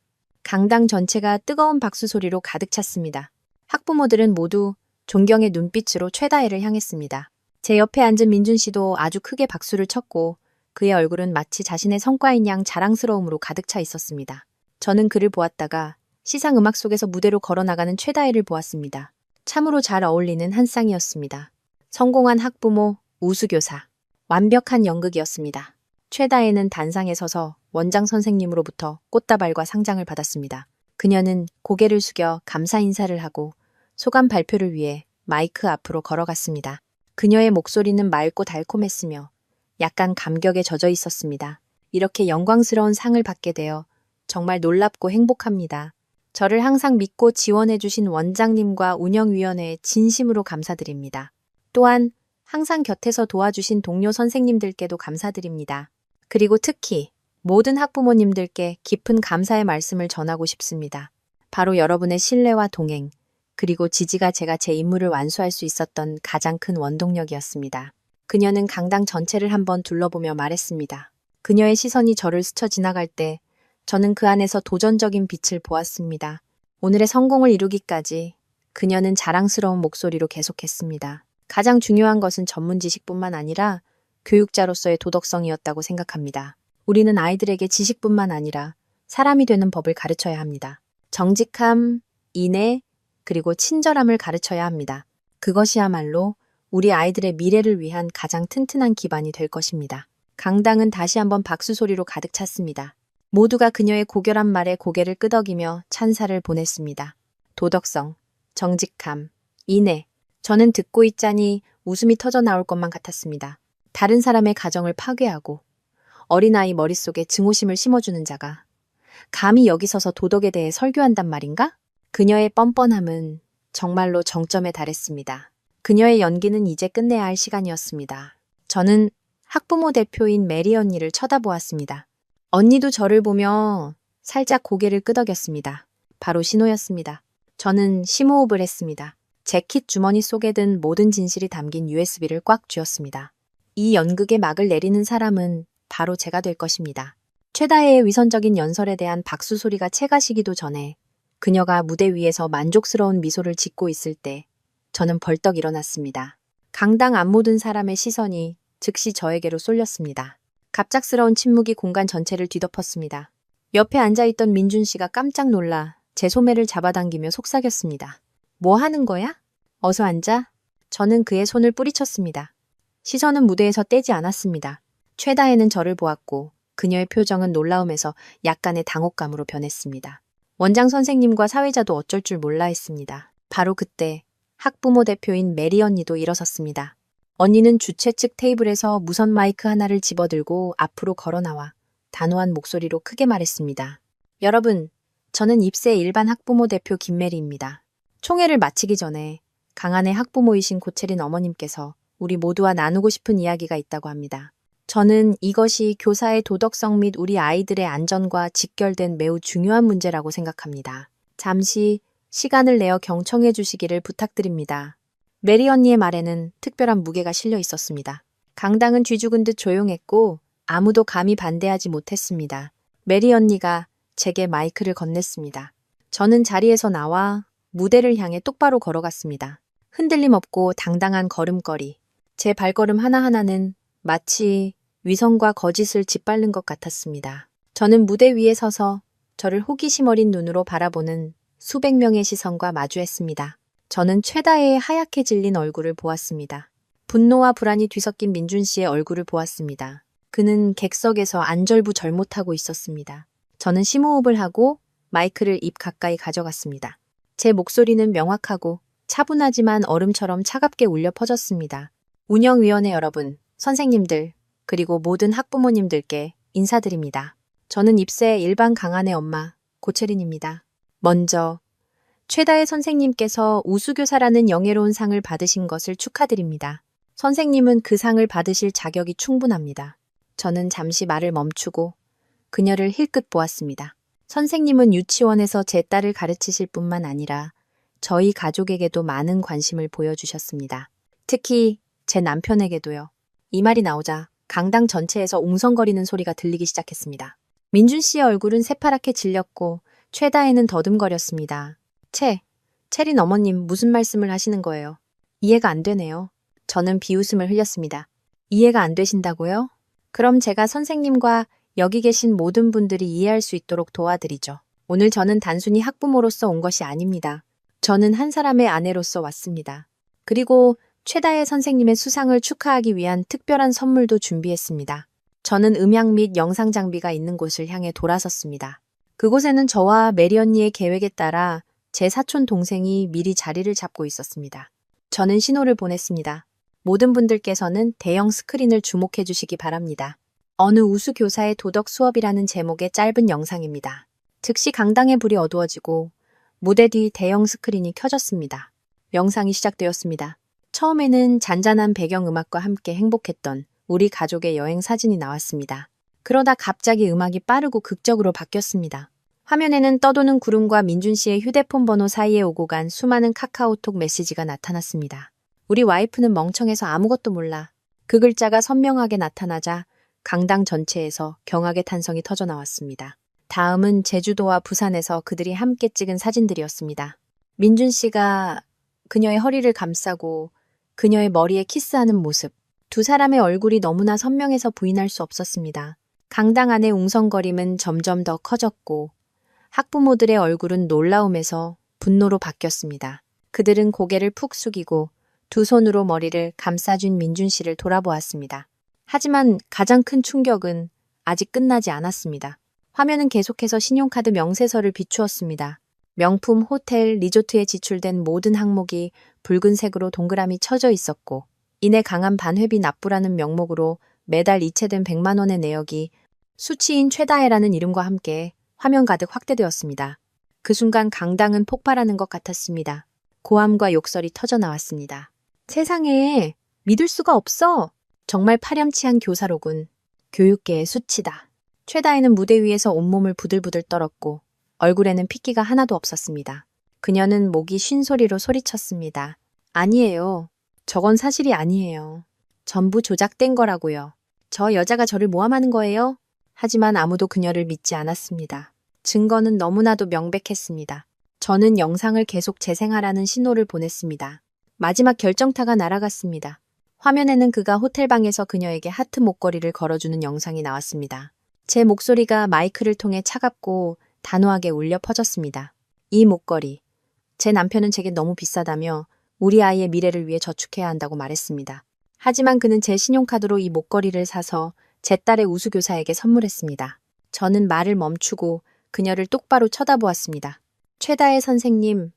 강당 전체가 뜨거운 박수 소리로 가득 찼습니다. 학부모들은 모두 존경의 눈빛으로 최다혜를 향했습니다. 제 옆에 앉은 민준 씨도 아주 크게 박수를 쳤고 그의 얼굴은 마치 자신의 성과인 양 자랑스러움으로 가득 차 있었습니다. 저는 그를 보았다가 시상 음악 속에서 무대로 걸어나가는 최다혜를 보았습니다. 참으로 잘 어울리는 한 쌍이었습니다. 성공한 학부모, 우수교사, 완벽한 연극이었습니다. 최다혜는 단상에 서서 원장 선생님으로부터 꽃다발과 상장을 받았습니다. 그녀는 고개를 숙여 감사 인사를 하고 소감 발표를 위해 마이크 앞으로 걸어갔습니다. 그녀의 목소리는 맑고 달콤했으며 약간 감격에 젖어 있었습니다. 이렇게 영광스러운 상을 받게 되어 정말 놀랍고 행복합니다. 저를 항상 믿고 지원해주신 원장님과 운영위원회에 진심으로 감사드립니다. 또한 항상 곁에서 도와주신 동료 선생님들께도 감사드립니다. 그리고 특히 모든 학부모님들께 깊은 감사의 말씀을 전하고 싶습니다. 바로 여러분의 신뢰와 동행, 그리고 지지가 제가 제 임무를 완수할 수 있었던 가장 큰 원동력이었습니다. 그녀는 강당 전체를 한번 둘러보며 말했습니다. 그녀의 시선이 저를 스쳐 지나갈 때 저는 그 안에서 도전적인 빛을 보았습니다. 오늘의 성공을 이루기까지 그녀는 자랑스러운 목소리로 계속했습니다. 가장 중요한 것은 전문 지식뿐만 아니라 교육자로서의 도덕성이었다고 생각합니다. 우리는 아이들에게 지식뿐만 아니라 사람이 되는 법을 가르쳐야 합니다. 정직함, 인애, 그리고 친절함을 가르쳐야 합니다. 그것이야말로 우리 아이들의 미래를 위한 가장 튼튼한 기반이 될 것입니다. 강당은 다시 한번 박수 소리로 가득 찼습니다. 모두가 그녀의 고결한 말에 고개를 끄덕이며 찬사를 보냈습니다. 도덕성, 정직함, 인애. 저는 듣고 있자니 웃음이 터져 나올 것만 같았습니다. 다른 사람의 가정을 파괴하고 어린아이 머릿속에 증오심을 심어주는 자가 감히 여기 서서 도덕에 대해 설교한단 말인가? 그녀의 뻔뻔함은 정말로 정점에 달했습니다. 그녀의 연기는 이제 끝내야 할 시간이었습니다. 저는 학부모 대표인 메리 언니를 쳐다보았습니다. 언니도 저를 보며 살짝 고개를 끄덕였습니다. 바로 신호였습니다. 저는 심호흡을 했습니다. 재킷 주머니 속에 든 모든 진실이 담긴 USB를 꽉 쥐었습니다. 이 연극의 막을 내리는 사람은 바로 제가 될 것입니다. 최다혜의 위선적인 연설에 대한 박수 소리가 채가시기도 전에 그녀가 무대 위에서 만족스러운 미소를 짓고 있을 때 저는 벌떡 일어났습니다. 강당 앞 모든 사람의 시선이 즉시 저에게로 쏠렸습니다. 갑작스러운 침묵이 공간 전체를 뒤덮었습니다. 옆에 앉아있던 민준 씨가 깜짝 놀라 제 소매를 잡아당기며 속삭였습니다. 뭐 하는 거야? 어서 앉아. 저는 그의 손을 뿌리쳤습니다. 시선은 무대에서 떼지 않았습니다. 최다혜는 저를 보았고 그녀의 표정은 놀라움에서 약간의 당혹감으로 변했습니다. 원장 선생님과 사회자도 어쩔 줄 몰라 했습니다. 바로 그때 학부모 대표인 메리 언니도 일어섰습니다. 언니는 주최 측 테이블에서 무선 마이크 하나를 집어들고 앞으로 걸어나와 단호한 목소리로 크게 말했습니다. 여러분, 저는 입세 일반 학부모 대표 김메리입니다. 총회를 마치기 전에 강한의 학부모이신 고채린 어머님께서 우리 모두와 나누고 싶은 이야기가 있다고 합니다. 저는 이것이 교사의 도덕성 및 우리 아이들의 안전과 직결된 매우 중요한 문제라고 생각합니다. 잠시 시간을 내어 경청해 주시기를 부탁드립니다. 메리 언니의 말에는 특별한 무게가 실려 있었습니다. 강당은 쥐죽은 듯 조용했고 아무도 감히 반대하지 못했습니다. 메리 언니가 제게 마이크를 건넸습니다. 저는 자리에서 나와 무대를 향해 똑바로 걸어갔습니다. 흔들림 없고 당당한 걸음걸이. 제 발걸음 하나하나는 마치 위선과 거짓을 짓밟는 것 같았습니다. 저는 무대 위에 서서 저를 호기심 어린 눈으로 바라보는 수백 명의 시선과 마주했습니다. 저는 최다혜의 하얗게 질린 얼굴을 보았습니다. 분노와 불안이 뒤섞인 민준 씨의 얼굴을 보았습니다. 그는 객석에서 안절부절 못하고 있었습니다. 저는 심호흡을 하고 마이크를 입 가까이 가져갔습니다. 제 목소리는 명확하고 차분하지만 얼음처럼 차갑게 울려 퍼졌습니다. 운영위원회 여러분, 선생님들, 그리고 모든 학부모님들께 인사드립니다. 저는 입세 일반 강한의 엄마, 고채린입니다. 먼저 최다혜 선생님께서 우수교사라는 영예로운 상을 받으신 것을 축하드립니다. 선생님은 그 상을 받으실 자격이 충분합니다. 저는 잠시 말을 멈추고 그녀를 힐끗 보았습니다. 선생님은 유치원에서 제 딸을 가르치실 뿐만 아니라 저희 가족에게도 많은 관심을 보여주셨습니다. 특히 제 남편에게도요. 이 말이 나오자 강당 전체에서 웅성거리는 소리가 들리기 시작했습니다. 민준 씨의 얼굴은 새파랗게 질렸고 최다혜는 더듬거렸습니다. 채린 어머님 무슨 말씀을 하시는 거예요? 이해가 안 되네요. 저는 비웃음을 흘렸습니다. 이해가 안 되신다고요? 그럼 제가 선생님과 여기 계신 모든 분들이 이해할 수 있도록 도와드리죠. 오늘 저는 단순히 학부모로서 온 것이 아닙니다. 저는 한 사람의 아내로서 왔습니다. 그리고 최다혜 선생님의 수상을 축하하기 위한 특별한 선물도 준비했습니다. 저는 음향 및 영상 장비가 있는 곳을 향해 돌아섰습니다. 그곳에는 저와 메리 언니의 계획에 따라 제 사촌 동생이 미리 자리를 잡고 있었습니다. 저는 신호를 보냈습니다. 모든 분들께서는 대형 스크린을 주목해 주시기 바랍니다. 어느 우수 교사의 도덕 수업이라는 제목의 짧은 영상입니다. 즉시 강당의 불이 어두워지고 무대 뒤 대형 스크린이 켜졌습니다. 영상이 시작되었습니다. 처음에는 잔잔한 배경음악과 함께 행복했던 우리 가족의 여행 사진이 나왔습니다. 그러다 갑자기 음악이 빠르고 극적으로 바뀌었습니다. 화면에는 떠도는 구름과 민준 씨의 휴대폰 번호 사이에 오고 간 수많은 카카오톡 메시지가 나타났습니다. 우리 와이프는 멍청해서 아무것도 몰라. 그 글자가 선명하게 나타나자 강당 전체에서 경악의 탄성이 터져 나왔습니다. 다음은 제주도와 부산에서 그들이 함께 찍은 사진들이었습니다. 민준 씨가 그녀의 허리를 감싸고 그녀의 머리에 키스하는 모습. 두 사람의 얼굴이 너무나 선명해서 부인할 수 없었습니다. 강당 안의 웅성거림은 점점 더 커졌고 학부모들의 얼굴은 놀라움에서 분노로 바뀌었습니다. 그들은 고개를 푹 숙이고 두 손으로 머리를 감싸준 민준 씨를 돌아보았습니다. 하지만 가장 큰 충격은 아직 끝나지 않았습니다. 화면은 계속해서 신용카드 명세서를 비추었습니다. 명품 호텔, 리조트에 지출된 모든 항목이 붉은색으로 동그라미 쳐져 있었고 이내 강한 반회비 납부라는 명목으로 매달 이체된 100만 원의 내역이 수치인 최다혜라는 이름과 함께 화면 가득 확대되었습니다. 그 순간 강당은 폭발하는 것 같았습니다. 고함과 욕설이 터져 나왔습니다. 세상에 믿을 수가 없어. 정말 파렴치한 교사로군. 교육계의 수치다. 최다혜는 무대 위에서 온몸을 부들부들 떨었고 얼굴에는 핏기가 하나도 없었습니다. 그녀는 목이 쉰 소리로 소리쳤습니다. 아니에요. 저건 사실이 아니에요. 전부 조작된 거라고요. 저 여자가 저를 모함하는 거예요? 하지만 아무도 그녀를 믿지 않았습니다. 증거는 너무나도 명백했습니다. 저는 영상을 계속 재생하라는 신호를 보냈습니다. 마지막 결정타가 날아갔습니다. 화면에는 그가 호텔방에서 그녀에게 하트 목걸이를 걸어주는 영상이 나왔습니다. 제 목소리가 마이크를 통해 차갑고 단호하게 울려 퍼졌습니다. 이 목걸이. 제 남편은 제게 너무 비싸다며 우리 아이의 미래를 위해 저축해야 한다고 말했습니다. 하지만 그는 제 신용카드로 이 목걸이를 사서 제 딸의 우수교사에게 선물했습니다. 저는 말을 멈추고 그녀를 똑바로 쳐다보았습니다. 최다혜 선생님,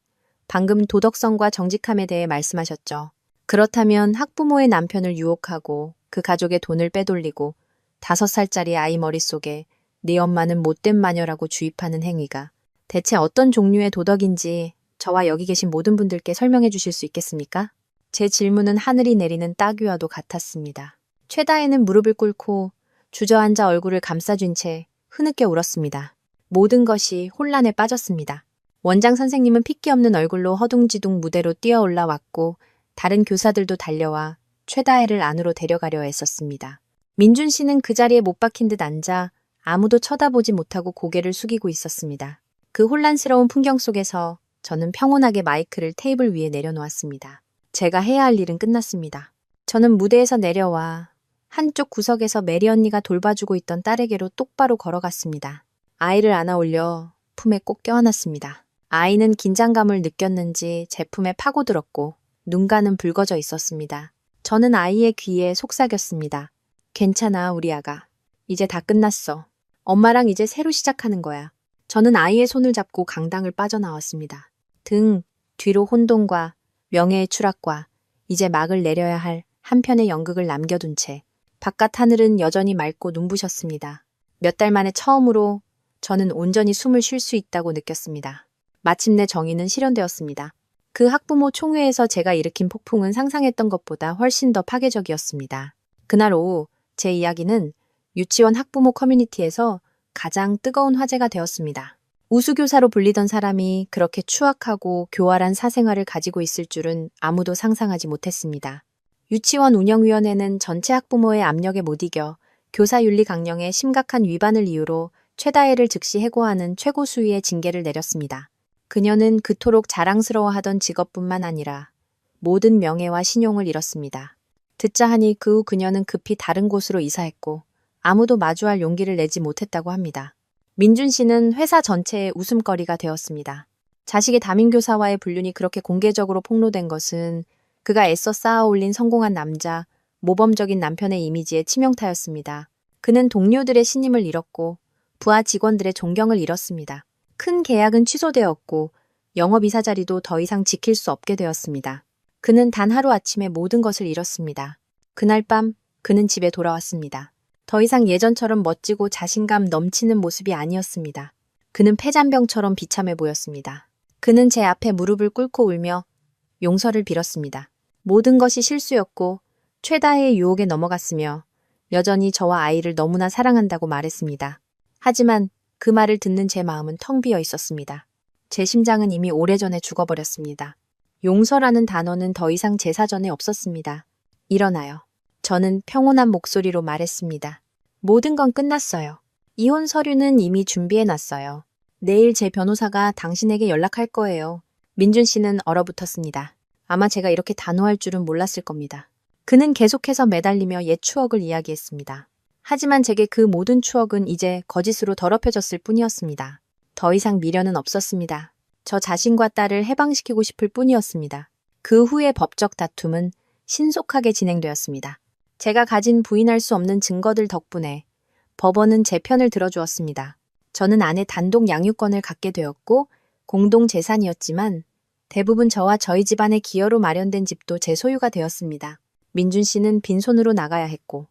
방금 도덕성과 정직함에 대해 말씀하셨죠. 그렇다면 학부모의 남편을 유혹하고 그 가족의 돈을 빼돌리고 5살짜리 아이 머릿속에 네 엄마는 못된 마녀라고 주입하는 행위가 대체 어떤 종류의 도덕인지 저와 여기 계신 모든 분들께 설명해 주실 수 있겠습니까? 제 질문은 하늘이 내리는 따귀와도 같았습니다. 최다혜는 무릎을 꿇고 주저앉아 얼굴을 감싸준 채 흐느껴 울었습니다. 모든 것이 혼란에 빠졌습니다. 원장 선생님은 핏기 없는 얼굴로 허둥지둥 무대로 뛰어 올라왔고 다른 교사들도 달려와 최다혜를 안으로 데려가려 했었습니다. 민준 씨는 그 자리에 못 박힌 듯 앉아 아무도 쳐다보지 못하고 고개를 숙이고 있었습니다. 그 혼란스러운 풍경 속에서 저는 평온하게 마이크를 테이블 위에 내려놓았습니다. 제가 해야 할 일은 끝났습니다. 저는 무대에서 내려와 한쪽 구석에서 메리 언니가 돌봐주고 있던 딸에게로 똑바로 걸어갔습니다. 아이를 안아 올려 품에 꼭 껴안았습니다. 아이는 긴장감을 느꼈는지 제 품에 파고들었고 눈가는 붉어져 있었습니다. 저는 아이의 귀에 속삭였습니다. 괜찮아, 우리 아가. 이제 다 끝났어. 엄마랑 이제 새로 시작하는 거야. 저는 아이의 손을 잡고 강당을 빠져나왔습니다. 등 뒤로 혼돈과 명예의 추락과 이제 막을 내려야 할 한편의 연극을 남겨둔 채 바깥 하늘은 여전히 맑고 눈부셨습니다. 몇 달 만에 처음으로 저는 온전히 숨을 쉴 수 있다고 느꼈습니다. 마침내 정의는 실현되었습니다. 그 학부모 총회에서 제가 일으킨 폭풍은 상상했던 것보다 훨씬 더 파괴적이었습니다. 그날 오후 제 이야기는 유치원 학부모 커뮤니티에서 가장 뜨거운 화제가 되었습니다. 우수교사로 불리던 사람이 그렇게 추악하고 교활한 사생활을 가지고 있을 줄은 아무도 상상하지 못했습니다. 유치원 운영위원회는 전체 학부모의 압력에 못 이겨 교사윤리 강령의 심각한 위반을 이유로 최다혜를 즉시 해고하는 최고 수위의 징계를 내렸습니다. 그녀는 그토록 자랑스러워하던 직업뿐만 아니라 모든 명예와 신용을 잃었습니다. 듣자 하니 그 후 그녀는 급히 다른 곳으로 이사했고 아무도 마주할 용기를 내지 못했다고 합니다. 민준 씨는 회사 전체의 웃음거리가 되었습니다. 자식의 담임교사와의 불륜이 그렇게 공개적으로 폭로된 것은 그가 애써 쌓아올린 성공한 남자, 모범적인 남편의 이미지에 치명타였습니다. 그는 동료들의 신임을 잃었고 부하 직원들의 존경을 잃었습니다. 큰 계약은 취소되었고 영업이사 자리도 더 이상 지킬 수 없게 되었습니다. 그는 단 하루아침에 모든 것을 잃었습니다. 그날 밤 그는 집에 돌아왔습니다. 더 이상 예전처럼 멋지고 자신감 넘치는 모습이 아니었습니다. 그는 폐잔병처럼 비참해 보였습니다. 그는 제 앞에 무릎을 꿇고 울며 용서를 빌었습니다. 모든 것이 실수였고 최다의 유혹에 넘어갔으며 여전히 저와 아이를 너무나 사랑한다고 말했습니다. 하지만 그 말을 듣는 제 마음은 텅 비어 있었습니다. 제 심장은 이미 오래전에 죽어버렸습니다. 용서라는 단어는 더 이상 제 사전에 없었습니다. 일어나요. 저는 평온한 목소리로 말했습니다. 모든 건 끝났어요. 이혼 서류는 이미 준비해놨어요. 내일 제 변호사가 당신에게 연락할 거예요. 민준 씨는 얼어붙었습니다. 아마 제가 이렇게 단호할 줄은 몰랐을 겁니다. 그는 계속해서 매달리며 옛 추억을 이야기했습니다. 하지만 제게 그 모든 추억은 이제 거짓으로 더럽혀졌을 뿐이었습니다. 더 이상 미련은 없었습니다. 저 자신과 딸을 해방시키고 싶을 뿐이었습니다. 그 후의 법적 다툼은 신속하게 진행되었습니다. 제가 가진 부인할 수 없는 증거들 덕분에 법원은 제 편을 들어주었습니다. 저는 아내 단독 양육권을 갖게 되었고 공동 재산이었지만 대부분 저와 저희 집안의 기여로 마련된 집도 제 소유가 되었습니다. 민준 씨는 빈손으로 나가야 했고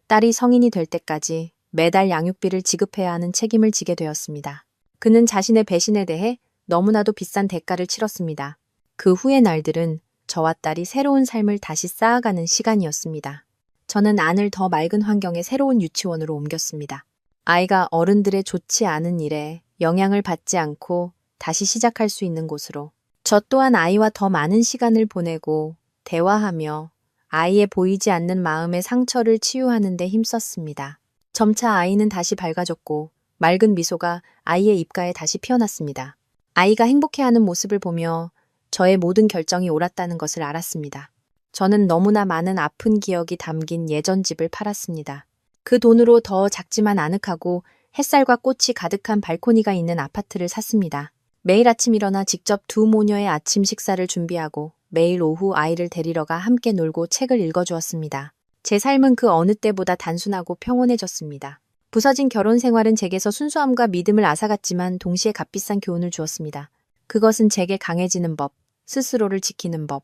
딸이 성인이 될 때까지 매달 양육비를 지급해야 하는 책임을 지게 되었습니다. 그는 자신의 배신에 대해 너무나도 비싼 대가를 치렀습니다. 그 후의 날들은 저와 딸이 새로운 삶을 다시 쌓아가는 시간이었습니다. 저는 안을 더 맑은 환경의 새로운 유치원으로 옮겼습니다. 아이가 어른들의 좋지 않은 일에 영향을 받지 않고 다시 시작할 수 있는 곳으로. 저 또한 아이와 더 많은 시간을 보내고 대화하며 아이의 보이지 않는 마음의 상처를 치유하는 데 힘썼습니다. 점차 아이는 다시 밝아졌고 맑은 미소가 아이의 입가에 다시 피어났습니다. 아이가 행복해하는 모습을 보며 저의 모든 결정이 옳았다는 것을 알았습니다. 저는 너무나 많은 아픈 기억이 담긴 예전 집을 팔았습니다. 그 돈으로 더 작지만 아늑하고 햇살과 꽃이 가득한 발코니가 있는 아파트를 샀습니다. 매일 아침 일어나 직접 두 모녀의 아침 식사를 준비하고 매일 오후 아이를 데리러 가 함께 놀고 책을 읽어주었습니다. 제 삶은 그 어느 때보다 단순하고 평온해졌습니다. 부서진 결혼 생활은 제게서 순수함과 믿음을 앗아갔지만 동시에 값비싼 교훈을 주었습니다. 그것은 제게 강해지는 법, 스스로를 지키는 법,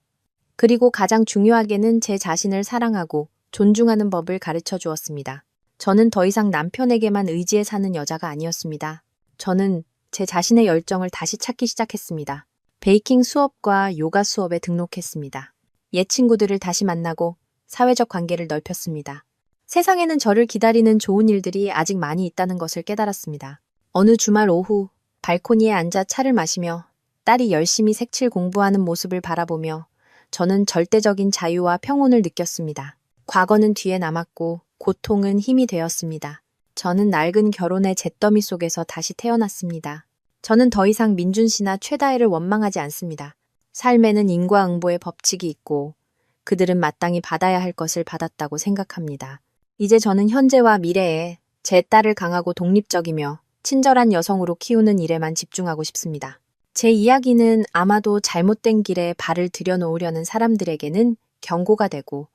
그리고 가장 중요하게는 제 자신을 사랑하고 존중하는 법을 가르쳐 주었습니다. 저는 더 이상 남편에게만 의지해 사는 여자가 아니었습니다. 저는 제 자신의 열정을 다시 찾기 시작했습니다. 베이킹 수업과 요가 수업에 등록했습니다. 옛 친구들을 다시 만나고 사회적 관계를 넓혔습니다. 세상에는 저를 기다리는 좋은 일들이 아직 많이 있다는 것을 깨달았습니다. 어느 주말 오후 발코니에 앉아 차를 마시며 딸이 열심히 색칠 공부하는 모습을 바라보며 저는 절대적인 자유와 평온을 느꼈습니다. 과거는 뒤에 남았고 고통은 힘이 되었습니다. 저는 낡은 결혼의 잿더미 속에서 다시 태어났습니다. 저는 더 이상 민준 씨나 최다혜를 원망하지 않습니다. 삶에는 인과응보의 법칙이 있고 그들은 마땅히 받아야 할 것을 받았다고 생각합니다. 이제 저는 현재와 미래에 제 딸을 강하고 독립적이며 친절한 여성으로 키우는 일에만 집중하고 싶습니다. 제 이야기는 아마도 잘못된 길에 발을 들여놓으려는 사람들에게는 경고가 되고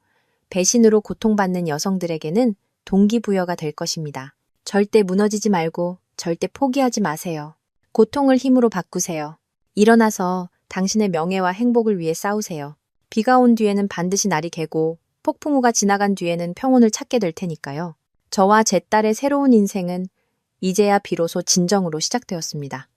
배신으로 고통받는 여성들에게는 동기부여가 될 것입니다. 절대 무너지지 말고 절대 포기하지 마세요. 고통을 힘으로 바꾸세요. 일어나서 당신의 명예와 행복을 위해 싸우세요. 비가 온 뒤에는 반드시 날이 개고 폭풍우가 지나간 뒤에는 평온을 찾게 될 테니까요. 저와 제 딸의 새로운 인생은 이제야 비로소 진정으로 시작되었습니다.